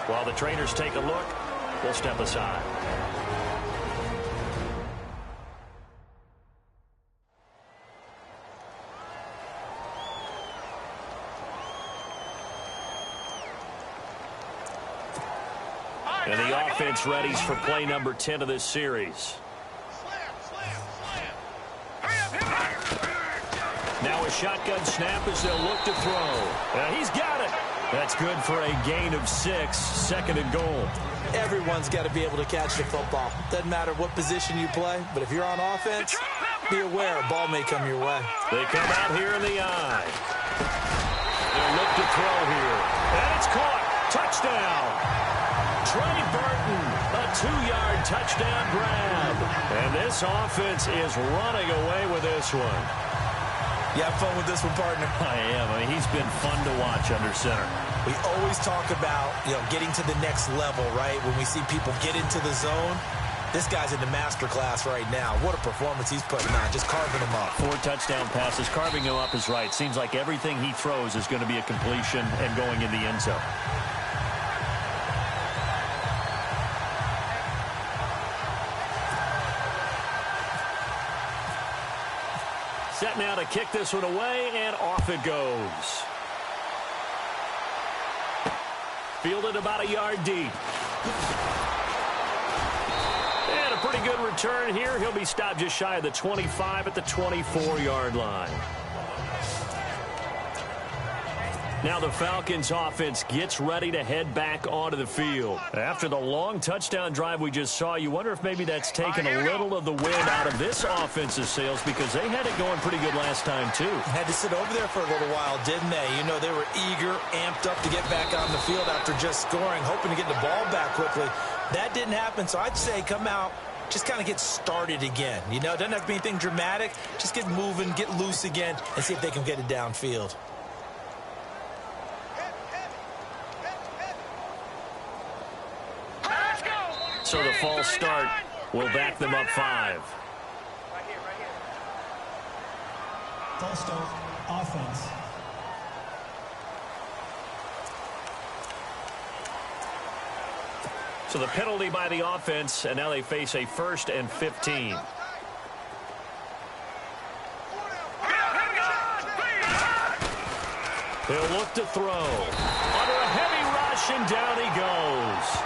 While the trainers take a look, we'll step aside. And the offense readies for play number 10 of this series. Now a shotgun snap as they'll look to throw. He's got it. That's good for a gain of 6, 2nd and goal. Everyone's got to be able to catch the football. Doesn't matter what position you play, but if you're on offense, be aware a ball may come your way. They come out here in the eye. They'll look to throw here. And it's caught. Touchdown. Trey Burton, a 2-yard touchdown grab. And this offense is running away with this one. You have fun with this one, partner? I am. I mean, he's been fun to watch under center. We always talk about, getting to the next level, right? When we see people get into the zone, this guy's in the master class right now. What a performance he's putting on, just carving them up. 4 touchdown passes. Carving him up is right. Seems like everything he throws is going to be a completion and going in the end zone. Set now to kick this one away, and off it goes. Fielded about a yard deep. And a pretty good return here. He'll be stopped just shy of the 25 at the 24-yard line. Now the Falcons offense gets ready to head back onto the field. After the long touchdown drive we just saw, you wonder if maybe that's taken a little of the wind out of this offensive sails because they had it going pretty good last time too. Had to sit over there for a little while, didn't they? They were eager, amped up to get back on the field after just scoring, hoping to get the ball back quickly. That didn't happen, so I'd say come out, just kind of get started again. It doesn't have to be anything dramatic. Just get moving, get loose again, and see if they can get it downfield. So the false start will back them up 5. False start, offense. So the penalty by the offense, and now they face a 1st and 15. He'll look to throw. Under a heavy rush, and down he goes.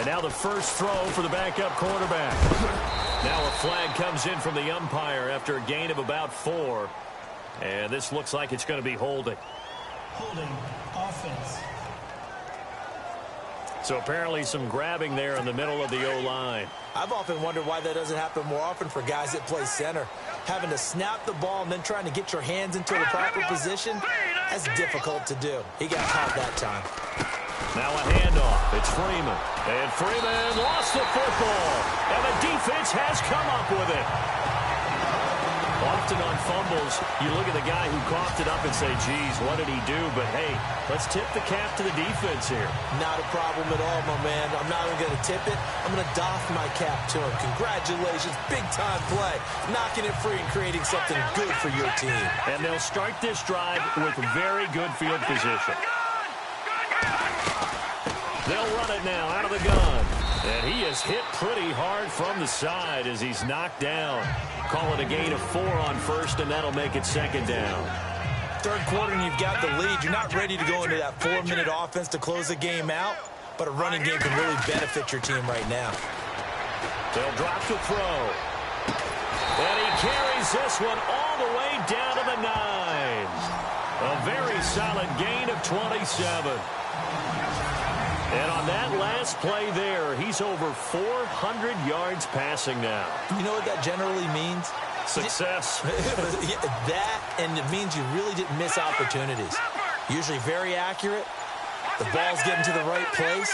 And now the first throw for the backup quarterback. Now a flag comes in from the umpire after a gain of about 4. And this looks like it's going to be holding. Holding offense. So apparently some grabbing there in the middle of the O-line. I've often wondered why that doesn't happen more often for guys that play center. Having to snap the ball and then trying to get your hands into the proper position, that's difficult to do. He got caught that time. Now a handoff. It's Freeman. And Freeman lost the football. And the defense has come up with it. Often on fumbles, you look at the guy who coughed it up and say, geez, what did he do? But, hey, let's tip the cap to the defense here. Not a problem at all, my man. I'm not even going to tip it. I'm going to doff my cap to him. Congratulations. Big-time play. Knocking it free and creating something good for your team. And they'll start this drive with very good field position. They'll run it now out of the gun. And he is hit pretty hard from the side as he's knocked down. Call it a gain of 4 on first, and that'll make it second down. Third quarter, and you've got the lead. You're not ready to go into that 4-minute offense to close the game out, but a running game can really benefit your team right now. They'll drop to throw. And he carries this one all the way down to the 9. A very solid gain of 27. And on that last play there, he's over 400 yards passing now. You know what that generally means? Success. That, and it means you really didn't miss opportunities. Usually very accurate. The ball's getting to the right place.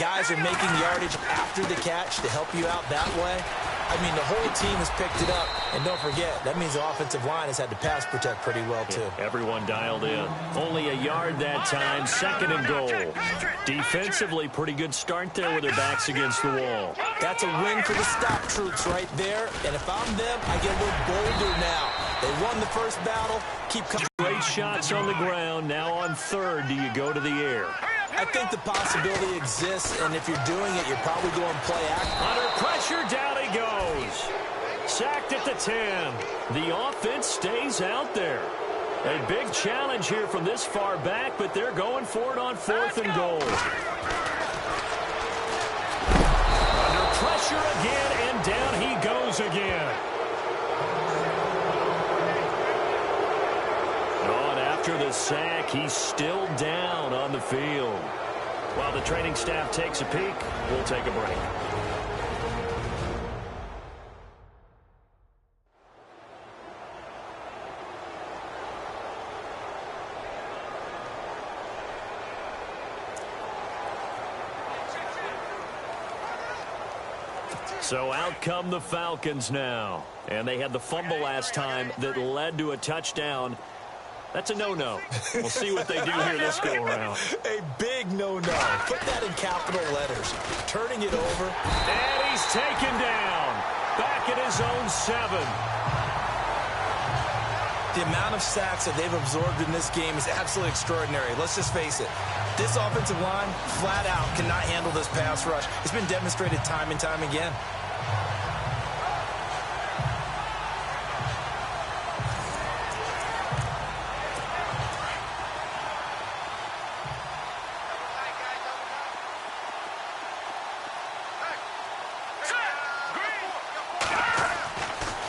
Guys are making yardage after the catch to help you out that way. I mean, the whole team has picked it up. And don't forget, that means the offensive line has had to pass protect pretty well, too. Yeah, everyone dialed in. Only a yard that time, second and goal. Defensively, pretty good start there with their backs against the wall. That's a win for the stop troops right there. And if I'm them, I get a little bolder now. They won the first battle. Keep coming. Great shots on the ground. Now on third, do you go to the air? I think the possibility exists, and if you're doing it, you're probably going play action. Under pressure, down he goes. Sacked at the 10. The offense stays out there. A big challenge here from this far back, but they're going for it on 4th and goal. Under pressure again, and down he goes again. After the sack, he's still down on the field. While the training staff takes a peek, we'll take a break. So out come the Falcons now. And they had the fumble last time that led to a touchdown. That's a no-no. We'll see what they do here this go-around. A big no-no. Put that in capital letters. Turning it over. And he's taken down. Back at his own 7. The amount of sacks that they've absorbed in this game is absolutely extraordinary. Let's just face it. This offensive line, flat out, cannot handle this pass rush. It's been demonstrated time and time again.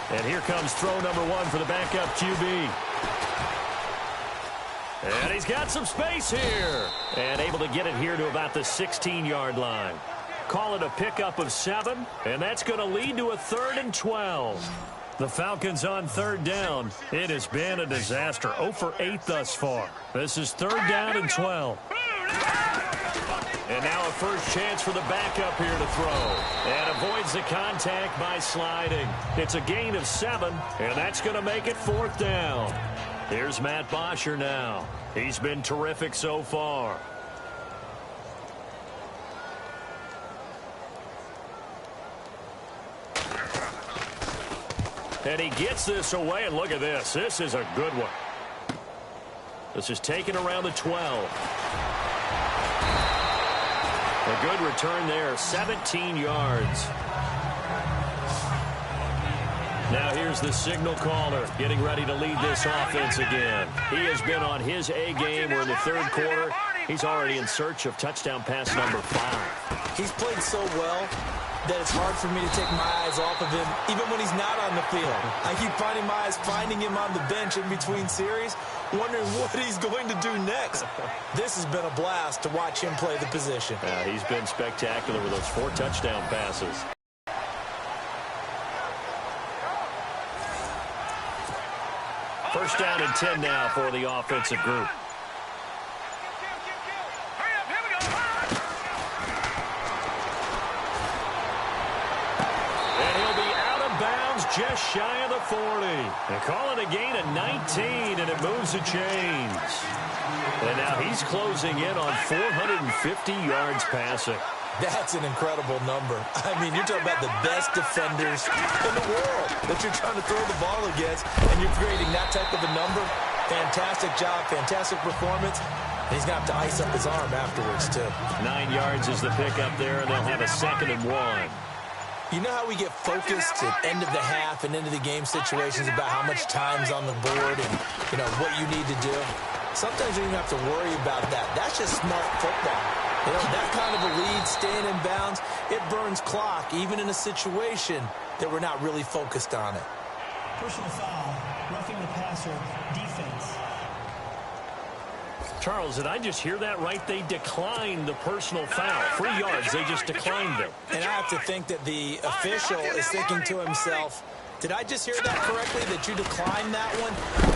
And here comes throw number 1 for the backup QB. And he's got some space here. And able to get it here to about the 16-yard line. Call it a pickup of 7, and that's going to lead to a 3rd and 12. The Falcons on 3rd down. It has been a disaster. 0 for 8 thus far. This is 3rd down and 12. And now a first chance for the backup here to throw. And avoids the contact by sliding. It's a gain of 7, and that's going to make it 4th down. Here's Matt Bosher now. He's been terrific so far. And he gets this away, and look at this. This is a good one. This is taken around the 12. A good return there, 17 yards. Now here's the signal caller getting ready to lead this offense again. He has been on his A game. We're in the 3rd quarter. He's already in search of touchdown pass number 5. He's played so well that it's hard for me to take my eyes off of him, even when he's not on the field. I keep finding him on the bench in between series, wondering what he's going to do next. This has been a blast to watch him play the position. He's been spectacular with those 4 touchdown passes. First down and 10 now for the offensive group. Just shy of the 40. They call it a gain of 19, and it moves the chains. And now he's closing in on 450 yards passing. That's an incredible number. I mean, you're talking about the best defenders in the world that you're trying to throw the ball against, and you're creating that type of a number. Fantastic job, fantastic performance. And he's going to have to ice up his arm afterwards, too. 9 yards is the pickup there, and they'll have a 2nd and 1. You know how we get focused at end of the half and into the game situations about how much time's on the board and, you know, what you need to do? Sometimes you don't have to worry about that. That's just smart football. You know, that kind of a lead, staying in bounds, it burns clock, even in a situation that we're not really focused on it. Personal foul, roughing the passer, defense. Charles, did I just hear that right? They declined the personal foul. 3 yards, they just declined it. And I have to think that the official is thinking to himself, did I just hear that correctly, that you declined that one?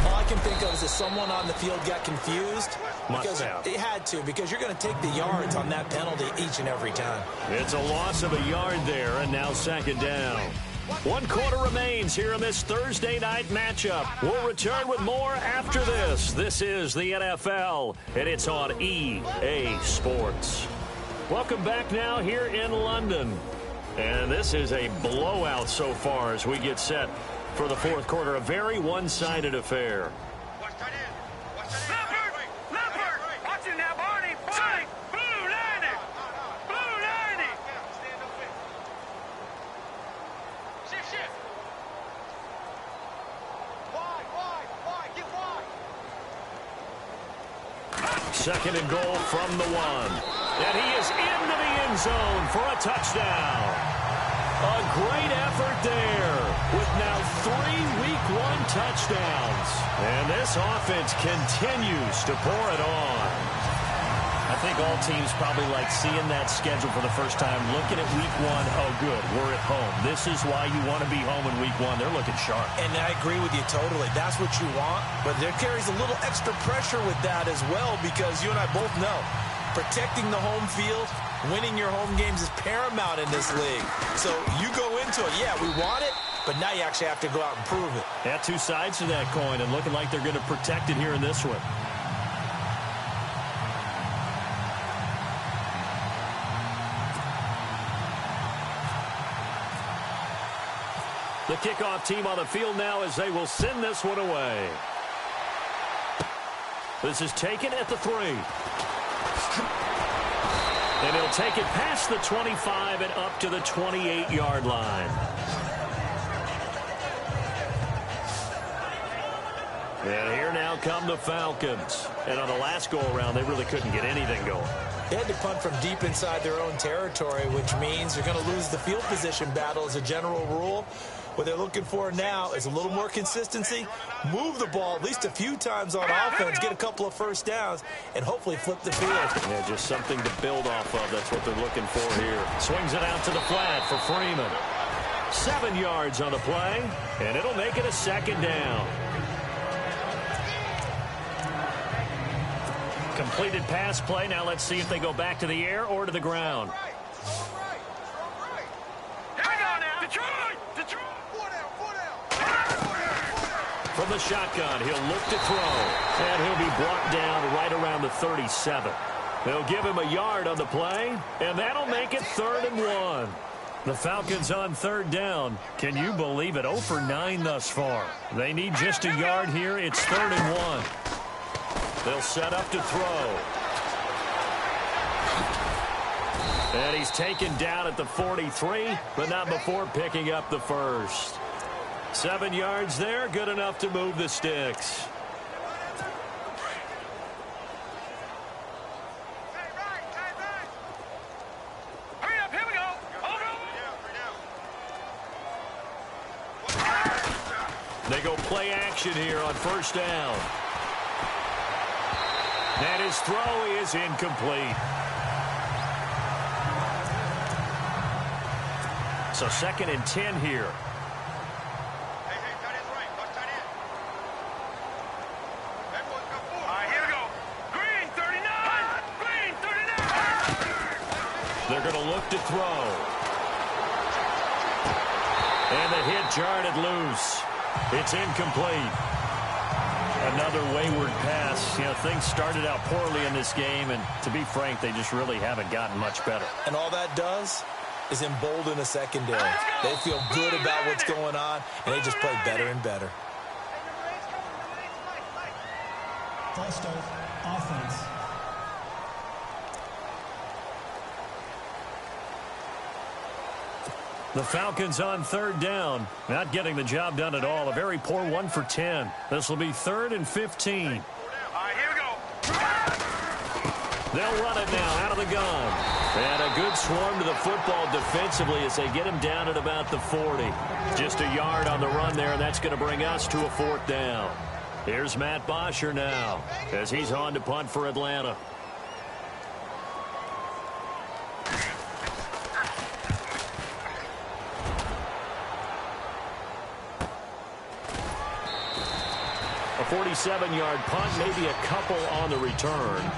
All I can think of is that someone on the field got confused. Because it had to, because you're going to take the yards on that penalty each and every time. It's a loss of a yard there, and now 2nd down. 1 quarter remains here in this Thursday night matchup. We'll return with more after this. This is the NFL, and it's on EA Sports. Welcome back now here in London. And this is a blowout so far as we get set for the 4th quarter. A very one-sided affair. Watch it now, Barney. Barney. Blue 90. Blue 90. Shift. Wide. Get wide. 2nd and goal from the 1. And he is into the end zone for a touchdown. A great effort there with now 3 Week 1 touchdowns. And this offense continues to pour it on. I think all teams probably like seeing that schedule for the first time, looking at Week 1. Oh, good, we're at home. This is why you want to be home in Week 1. They're looking sharp. And I agree with you totally. That's what you want. But there carries a little extra pressure with that as well, because you and I both know protecting the home field, winning your home games is paramount in this league. So you go into it, yeah, we want it, but now you actually have to go out and prove it. Yeah, 2 sides to that coin, and looking like they're going to protect it here in this one. The kickoff team on the field now as they will send this one away. This is taken at the 3. And he'll take it past the 25 and up to the 28-yard line. And here now come the Falcons. And on the last go-around, they really couldn't get anything going. They had to punt from deep inside their own territory, which means they're going to lose the field position battle as a general rule. What they're looking for now is a little more consistency, move the ball at least a few times on offense, get a couple of first downs, and hopefully flip the field. Yeah, just something to build off of. That's what they're looking for here. Swings it out to the flat for Freeman. 7 yards on the play, and it'll make it a 2nd down. Completed pass play. Now let's see if they go back to the air or to the ground. From the shotgun, he'll look to throw, and he'll be brought down right around the 37. They'll give him a yard on the play, and that'll make it 3rd and 1. The Falcons on 3rd down. Can you believe it? 0 for 9 thus far. They need just a yard here. It's 3rd and 1. They'll set up to throw. And he's taken down at the 43, but not before picking up the first. 7 yards there, good enough to move the sticks. They go play action here on first down. And his throw is incomplete. So 2nd and 10 here. They're going to look to throw. And the hit jarred it loose. It's incomplete. Another wayward pass. You know, things started out poorly in this game, and to be frank, they just really haven't gotten much better. And all that does is embolden a secondary. They feel good about what's going on, and they just play better and better. False start, offense. The Falcons on 3rd down. Not getting the job done at all. A very poor 1 for 10. This will be 3rd and 15. All right, here we go. They'll run it now out of the gun. And a good swarm to the football defensively as they get him down at about the 40. Just a yard on the run there, and that's going to bring us to a 4th down. Here's Matt Bosher now as he's on to punt for Atlanta. A 47-yard punt, maybe a couple on the return.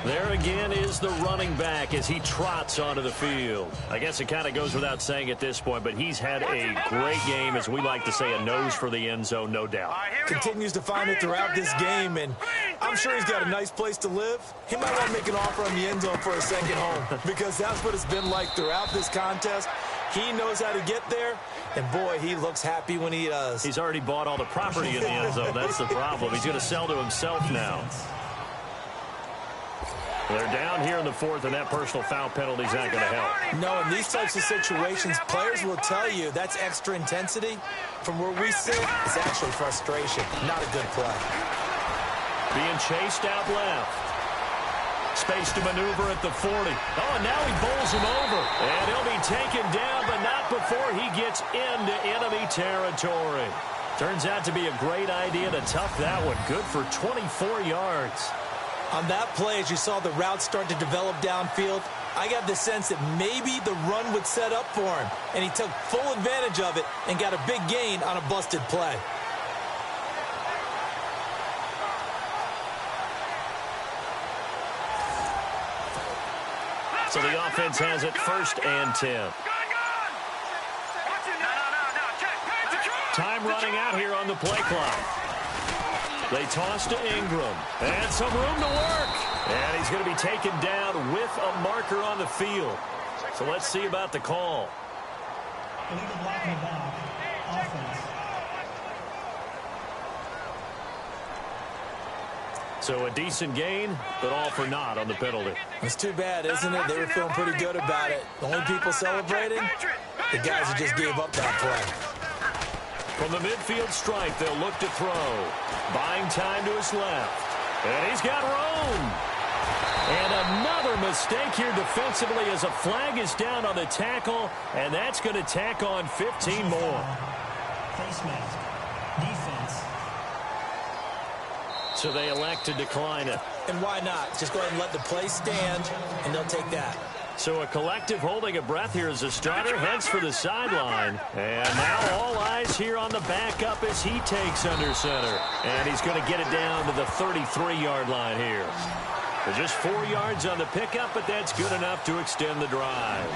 There again is the running back as he trots onto the field. I guess it kind of goes without saying at this point, but he's had a great game, as we like to say, a nose for the end zone, no doubt. Continues to find it throughout this game, and I'm sure he's got a nice place to live. He might want to make an offer on the end zone for a second home, because that's what it's been like throughout this contest. He knows how to get there, and boy, he looks happy when he does. He's already bought all the property in the end zone. That's the problem. He's going to sell to himself now. They're down here in the 4th, and that personal foul penalty is not going to help. No, in these types of situations, players will tell you that's extra intensity. From where we sit, it's actually frustration, not a good play. Being chased out left. Space to maneuver at the 40. Oh, and now he bowls him over. And he'll be taken down, but not before he gets into enemy territory. Turns out to be a great idea to tough that one. Good for 24 yards. On that play, as you saw the route start to develop downfield, I got the sense that maybe the run would set up for him. And he took full advantage of it and got a big gain on a busted play. So the offense has it 1st and 10. Time running out here on the play clock. They toss to Ingram. And some room to work. And he's going to be taken down with a marker on the field. So let's see about the call. Illegal block in the back. Offense. So a decent gain, but all for naught on the penalty. It's too bad, isn't it? They were feeling pretty good about it. The only people celebrating, the guys who just gave up that play. From the midfield stripe, they'll look to throw. Buying time to his left. And he's got room. And another mistake here defensively as a flag is down on the tackle, and that's going to tack on 15 more. Face mask. Defense. So they elect to decline it. And why not? Just go ahead and let the play stand, and they'll take that. So a collective holding a breath here as the starter heads for the sideline. And now all eyes here on the backup as he takes under center. And he's going to get it down to the 33-yard line here. Just 4 yards on the pickup, but that's good enough to extend the drive.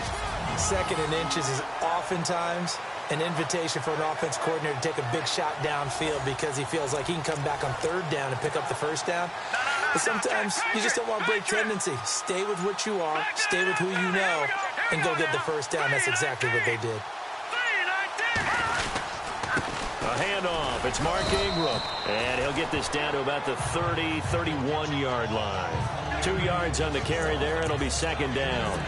2nd and inches is oftentimes an invitation for an offense coordinator to take a big shot downfield because he feels like he can come back on 3rd down and pick up the 1st down. But sometimes you just don't want to break tendency. Stay with what you are, stay with who you know, and go get the 1st down. That's exactly what they did. A handoff. It's Mark Ingram. And he'll get this down to about the 30, 31-yard line. 2 yards on the carry there, and it'll be 2nd down.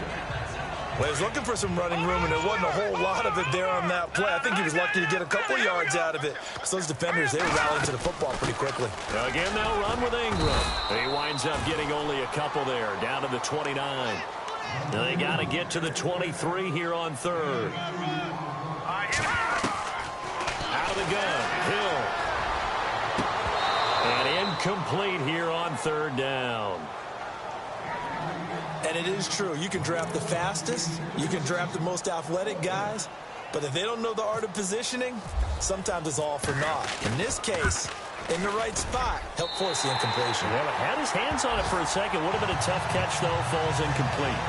Well, he was looking for some running room, and there wasn't a whole lot of it there on that play. I think he was lucky to get a couple yards out of it. Because those defenders, they were rallying to the football pretty quickly. Again, they'll run with Ingram. He winds up getting only a couple there, down to the 29. They got to get to the 23 here on 3rd. the gun. Hill. And incomplete here on third down. And it is true. You can draft the fastest. You can draft the most athletic guys. But if they don't know the art of positioning, sometimes it's all for naught. In this case, in the right spot, help force the incompletion. Well, it had his hands on it for a second. Would have been a tough catch, though. Falls incomplete.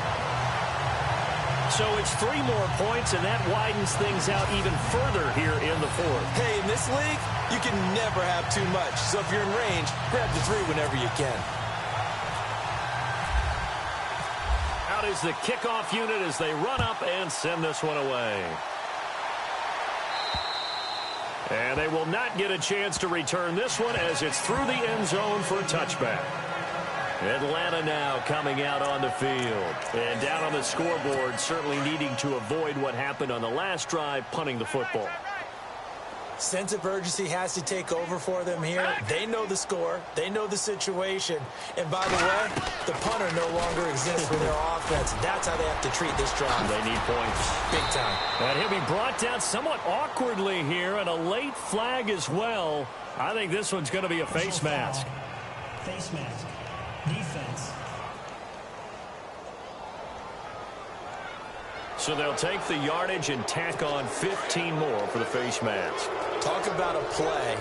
So it's 3 more points, and that widens things out even further here in the fourth. Hey, in this league, you can never have too much. So if you're in range, grab the 3 whenever you can. Out is the kickoff unit as they run up and send this one away. And they will not get a chance to return this one as it's through the end zone for a touchback. Atlanta now coming out on the field. And down on the scoreboard, certainly needing to avoid what happened on the last drive, punting the football. Sense of urgency has to take over for them here. They know the score. They know the situation. And by the way, the punter no longer exists for their offense. That's how they have to treat this drive. They need points. Big time. And he'll be brought down somewhat awkwardly here, and a late flag as well. I think this one's going to be a face mask. Face mask. Defense. So they'll take the yardage and tack on 15 more for the face mask. Talk about a play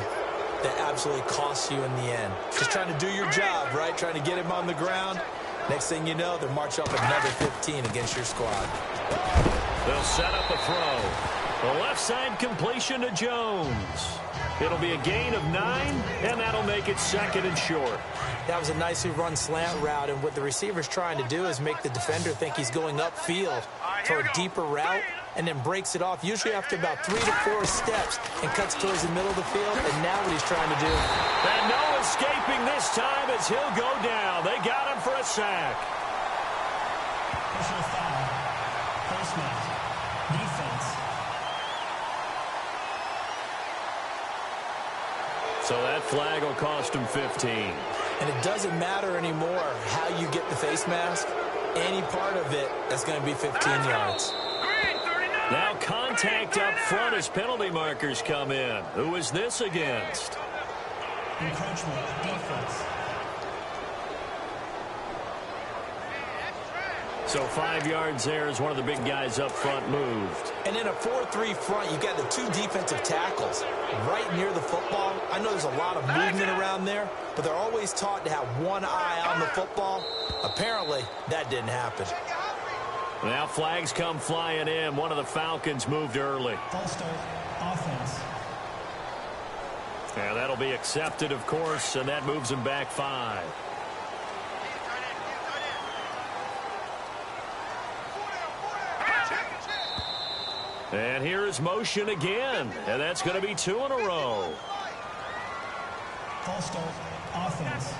that absolutely costs you in the end. Just trying to do your job, right? Trying to get him on the ground. Next thing you know, they're marching up another 15 against your squad. They'll set up a throw. The left side completion to Jones. It'll be a gain of 9, and that'll make it 2nd and short. That was a nicely run slant route, and what the receiver's trying to do is make the defender think he's going upfield for a deeper route, and then breaks it off, usually after about 3 to 4 steps, and cuts towards the middle of the field, and now what he's trying to do. And no escaping this time as he'll go down. They got him for a sack. Personal foul. Face mask. Defense. So that flag will cost him 15. And it doesn't matter anymore how you get the face mask. Any part of it, that's going to be 15 yards. Now contact up front as penalty markers come in. Who is this against? Encroachment. Defense. So 5 yards there as one of the big guys up front moved. And in a 4-3 front, you've got the 2 defensive tackles right near the football. I know there's a lot of movement around there, but they're always taught to have one eye on the football. Apparently, that didn't happen. Now flags come flying in. One of the Falcons moved early. False start. Offense. Yeah, that'll be accepted, of course, and that moves him back 5. And here is motion again, and that's going to be 2 in a row. False start. Offense.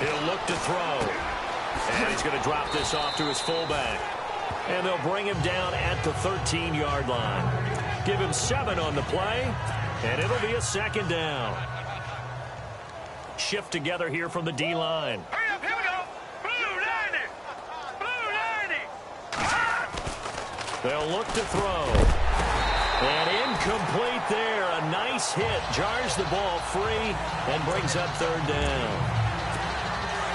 He'll look to throw. And he's going to drop this off to his fullback. And they'll bring him down at the 13-yard line. Give him 7 on the play, and it'll be a 2nd down. Shift together here from the D-line. Hurry up, here we go. Blue 90. They'll look to throw. And incomplete there. A nice hit. Jars the ball free and brings up 3rd down.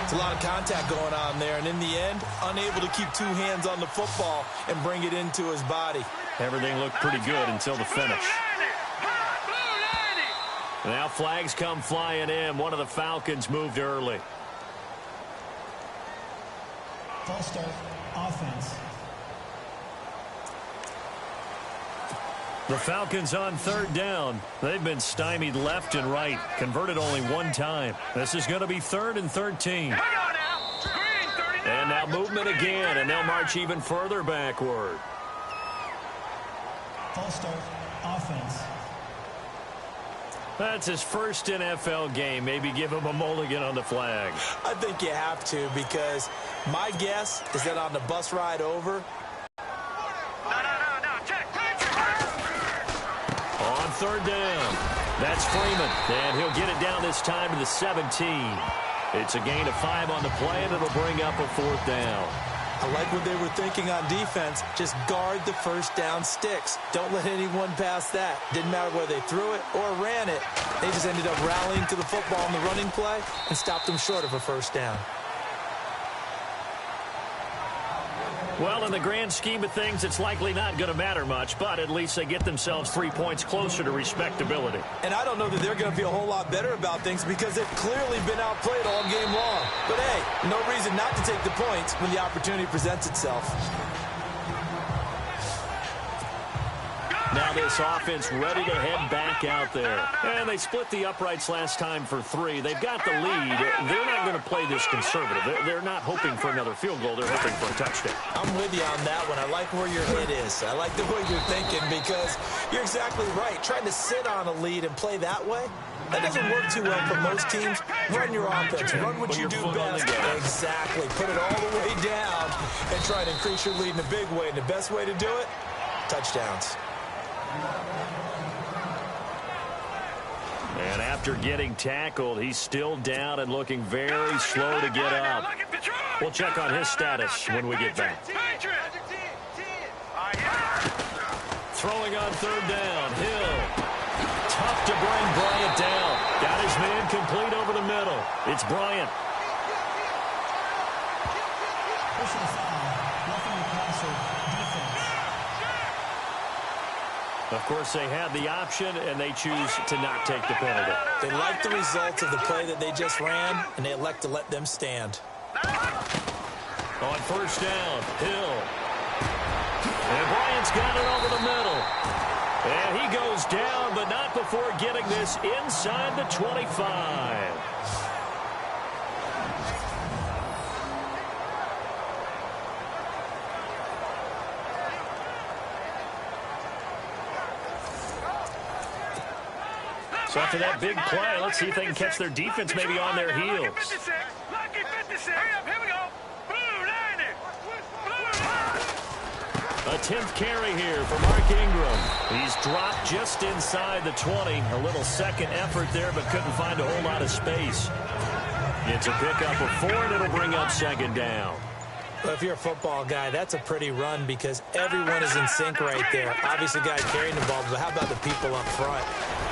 It's a lot of contact going on there, and in the end, unable to keep 2 hands on the football and bring it into his body. Everything looked pretty good until the finish. Now flags come flying in. One of the Falcons moved early. False start. Offense. The Falcons on 3rd down. They've been stymied left and right. Converted only 1 time. This is going to be 3rd and 13. And now movement again, and they'll march even further backward. False start. Offense. That's his first NFL game. Maybe give him a mulligan on the flag. I think you have to, because my guess is that on the bus ride over, on 3rd down, That's Freeman, and he'll get it down this time to the 17. It's a gain of 5 on the play, and it'll bring up a 4th down. I like what they were thinking on defense. Just guard the first down sticks. Don't let anyone pass that. Didn't matter whether they threw it or ran it. They just ended up rallying to the football in the running play and stopped them short of a first down. Well, in the grand scheme of things, it's likely not going to matter much, but at least they get themselves 3 points closer to respectability. And I don't know that they're going to feel a whole lot better about things because they've clearly been outplayed all game long. But, hey, no reason not to take the points when the opportunity presents itself. Now this offense ready to head back out there. And they split the uprights last time for 3. They've got the lead. They're not going to play this conservative. They're not hoping for another field goal. They're hoping for a touchdown. I'm with you on that one. I like where your head is. I like the way you're thinking because you're exactly right. Trying to sit on a lead and play that way, that doesn't work too well for most teams. Run your offense. Run what you do best. Exactly. Put it all the way down and try to increase your lead in a big way. And the best way to do it, touchdowns. And after getting tackled, he's still down and looking very slow to get up. We'll check on his status when we get back. Throwing on 3rd down, Hill. Tough to bring Bryant down. Got his man complete over the middle. It's Bryant. Personal foul, roughing the passer, defense. Of course, they had the option, and they choose to not take the penalty. They like the results of the play that they just ran, and they elect to let them stand. On 1st down, Hill. And Bryant's got it over the middle. And he goes down, but not before getting this inside the 25. So after that big play, let's see if they can catch their defense maybe on their heels. Lucky 56. Here we go. Blue 90. A 10th carry here for Mark Ingram. He's dropped just inside the 20. A little second effort there, but couldn't find a whole lot of space. It's a pickup of 4, and it'll bring up 2nd down. Well, if you're a football guy, that's a pretty run because everyone is in sync right there. Obviously, the guy carrying the ball, but how about the people up front?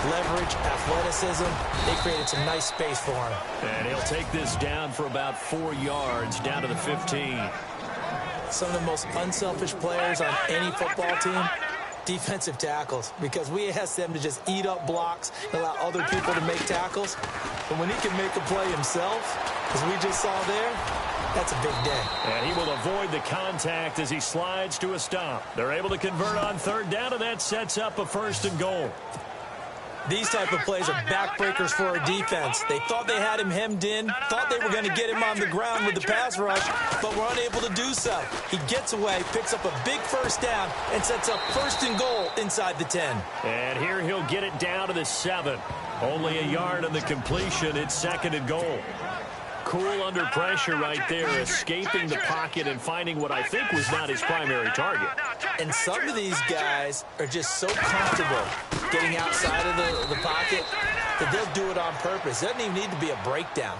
Leverage, athleticism, they created some nice space for him. And he'll take this down for about 4 yards, down to the 15. Some of the most unselfish players on any football team, defensive tackles, because we ask them to just eat up blocks and allow other people to make tackles. But when he can make a play himself, as we just saw there, that's a big day. And he will avoid the contact as he slides to a stop. They're able to convert on 3rd down, and that sets up a 1st and goal. These type of plays are backbreakers for our defense. They thought they had him hemmed in, thought they were going to get him on the ground with the pass rush, but were unable to do so. He gets away, picks up a big 1st down, and sets up 1st and goal inside the 10. And here he'll get it down to the 7. Only a yard on the completion. It's 2nd and goal. Cool under pressure right there, escaping the pocket and finding what I think was not his primary target. And some of these guys are just so comfortable getting outside of the pocket that they'll do it on purpose. It doesn't even need to be a breakdown.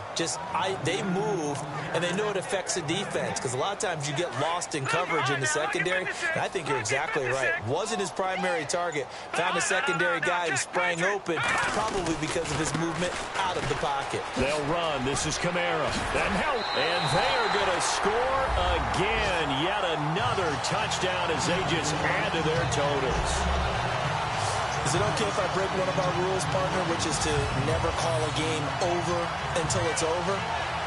They move, and they know it affects the defense because a lot of times you get lost in coverage in the secondary, and I think you're exactly right. Wasn't his primary target. Found a secondary guy who sprang open, probably because of his movement out of the pocket. They'll run. This is Kamara. And they are going to score again. Yet another touchdown as they just add to their totals. Is it okay if I break one of our rules, partner, which is to never call a game over until it's over?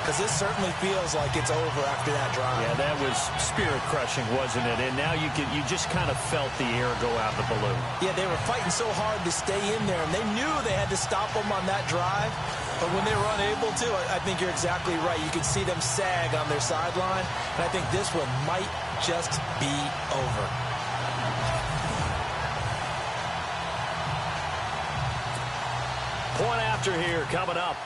Because this certainly feels like it's over after that drive. Yeah, that was spirit-crushing, wasn't it? And now you just kind of felt the air go out the balloon. Yeah, they were fighting so hard to stay in there, and they knew they had to stop them on that drive. But when they were unable to, I think you're exactly right. You could see them sag on their sideline, and I think this one might just be over. Point after here coming up.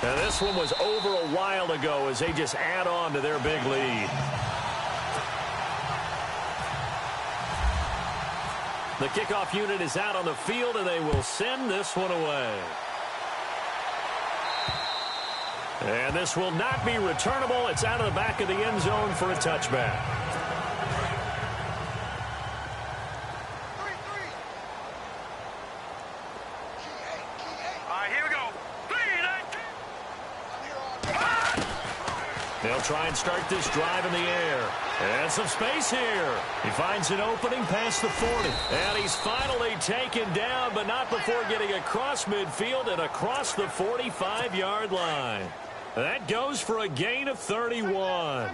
Now this one was over a while ago as they just add on to their big lead. The kickoff unit is out on the field, and they will send this one away. And this will not be returnable. It's out of the back of the end zone for a touchback. They'll try and start this drive in the air. And some space here. He finds an opening past the 40. And he's finally taken down, but not before getting across midfield and across the 45-yard line. That goes for a gain of 31.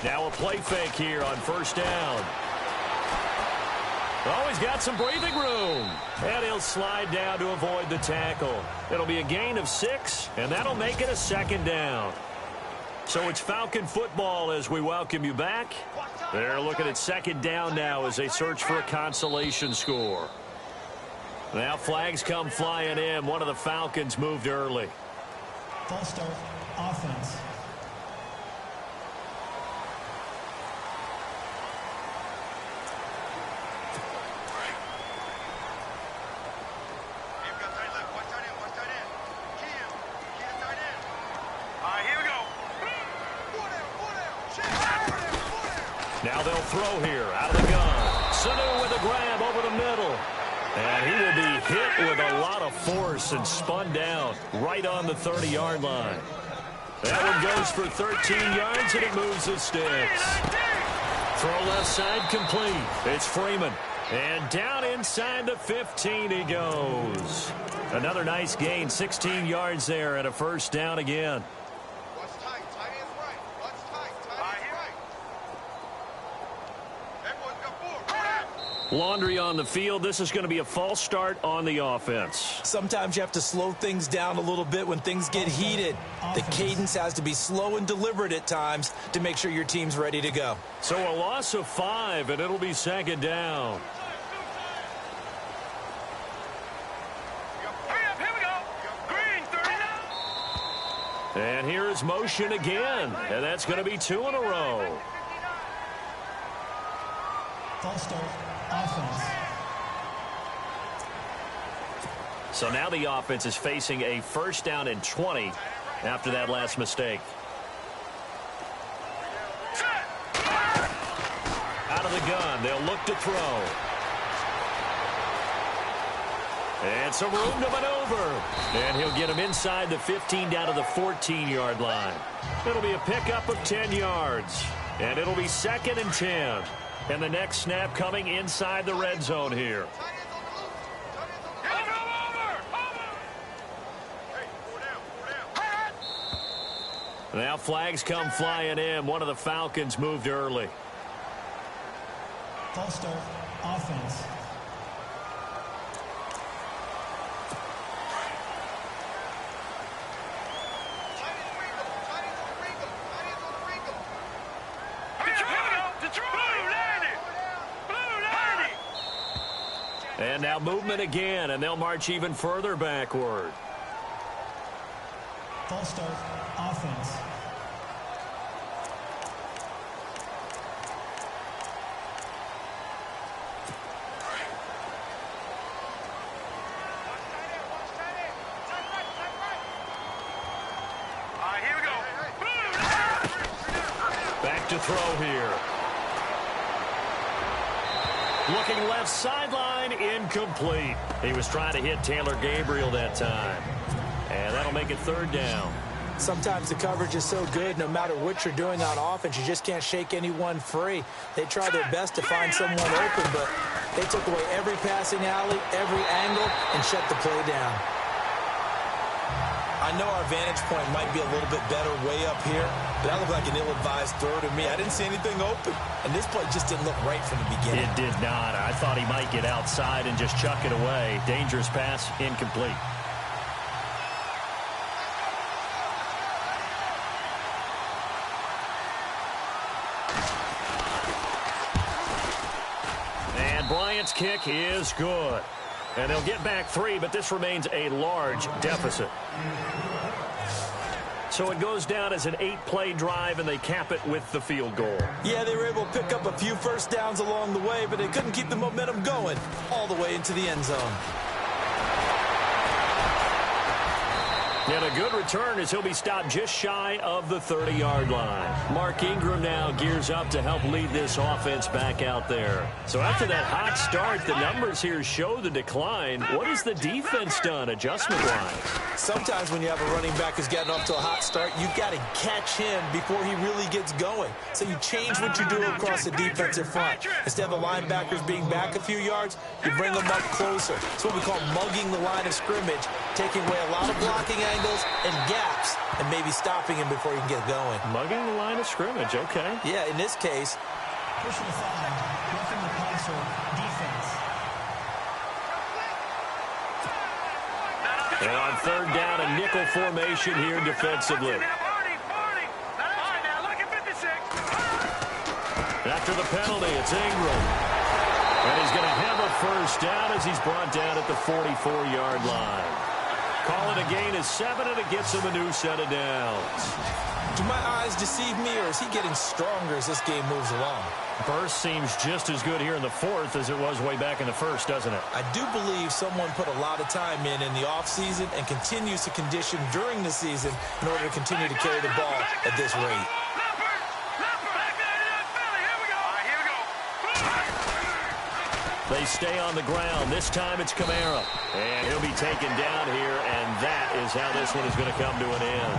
Now a play fake here on first down. Oh, he's got some breathing room. And he'll slide down to avoid the tackle. It'll be a gain of 6, and that'll make it a second down. So it's Falcon football as we welcome you back. They're looking at second down now as they search for a consolation score. Now flags come flying in. One of the Falcons moved early. False start, offense. Now they'll throw here out of the gun. Sanu with a grab over the middle. And he will be hit with a lot of force and spun down right on the 30-yard line. That one goes for 13 yards, and it moves the sticks. Throw left side complete. It's Freeman. And down inside the 15 he goes. Another nice gain, 16 yards there, and a first down again. Laundry on the field. This is going to be a false start on the offense. Sometimes you have to slow things down a little bit when things get heated. The cadence has to be slow and deliberate at times to make sure your team's ready to go. So a loss of 5, and it'll be second down. And here's motion again, and that's going to be 2 in a row. False start, offense. So now the offense is facing a first down and 20 after that last mistake. Out of the gun, they'll look to throw. And some room to maneuver. And he'll get him inside the 15 down to the 14-yard line. It'll be a pickup of 10 yards. And it'll be second and 10. And the next snap coming inside the red zone here. Now flags come flying in. One of the Falcons moved early. False start, offense. And now movement again, and they'll march even further backward. False start, offense. Back to throw here. Looking left sideline, incomplete. He was trying to hit Taylor Gabriel that time. And that'll make it third down. Sometimes the coverage is so good, no matter what you're doing on offense, you just can't shake anyone free. They try their best to find someone open, but they took away every passing alley, every angle, and shut the play down. I know our vantage point might be a little bit better way up here, but that looked like an ill-advised throw to me. I didn't see anything open, and this play just didn't look right from the beginning. It did not. I thought he might get outside and just chuck it away. Dangerous pass, incomplete. And Bryant's kick is good. And they'll get back 3, but this remains a large deficit. So it goes down as an 8-play drive, and they cap it with the field goal. Yeah, they were able to pick up a few first downs along the way, but they couldn't keep the momentum going all the way into the end zone. And a good return as he'll be stopped just shy of the 30-yard line. Mark Ingram now gears up to help lead this offense back out there. So after that hot start, the numbers here show the decline. What has the defense done adjustment-wise? Sometimes when you have a running back who's getting off to a hot start, you've got to catch him before he really gets going. So you change what you do across the defensive front. Instead of the linebackers being back a few yards, you bring them up closer. It's what we call mugging the line of scrimmage, taking away a lot of blocking angles and gaps, and maybe stopping him before he can get going. Mugging the line of scrimmage, okay. Yeah, in this case. Personal foul, roughing the passer, defense. And on third down, a nickel formation here defensively. After the penalty, it's Ingram. And he's going to have a first down as he's brought down at the 44-yard line. Call it a gain of 7, and it gets him a new set of downs. Do my eyes deceive me, or is he getting stronger as this game moves along? Burst seems just as good here in the fourth as it was way back in the first, doesn't it? I do believe someone put a lot of time in the offseason and continues to condition during the season in order to continue to carry the ball at this rate. They stay on the ground. This time it's Kamara. And he'll be taken down here, and that is how this one is going to come to an end.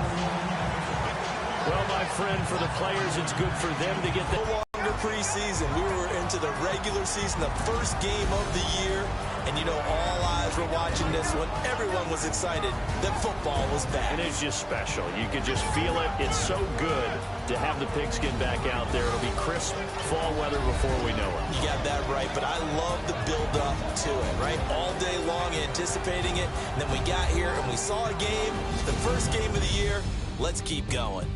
Well, my friend, for the players, it's good for them to get the longer preseason. We were into the regular season, the first game of the year, and you know all eyes were watching this one. Everyone was excited that football was back. And it's just special. You could just feel it. It's so good to have the pigskin back out there. It'll be crisp fall weather before we know it. You got that right, but I love the build-up to it, right? All day long anticipating it, and then we got here and we saw a game, the first game of the year. Let's keep going.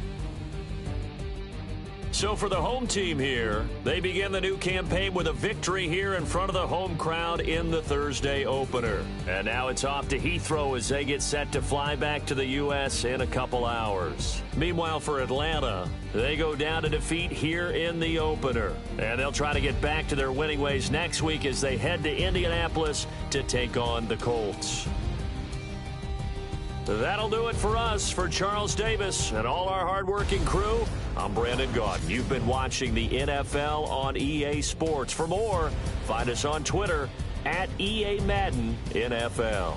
So for the home team here, they begin the new campaign with a victory here in front of the home crowd in the Thursday opener. And now it's off to Heathrow as they get set to fly back to the U.S. in a couple hours. Meanwhile, for Atlanta, they go down to defeat here in the opener. And they'll try to get back to their winning ways next week as they head to Indianapolis to take on the Colts. That'll do it for us. For Charles Davis and all our hardworking crew, I'm Brandon Gaudin. You've been watching the NFL on EA Sports. For more, find us on Twitter at EA Madden NFL.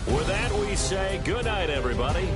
With that, we say good night, everybody.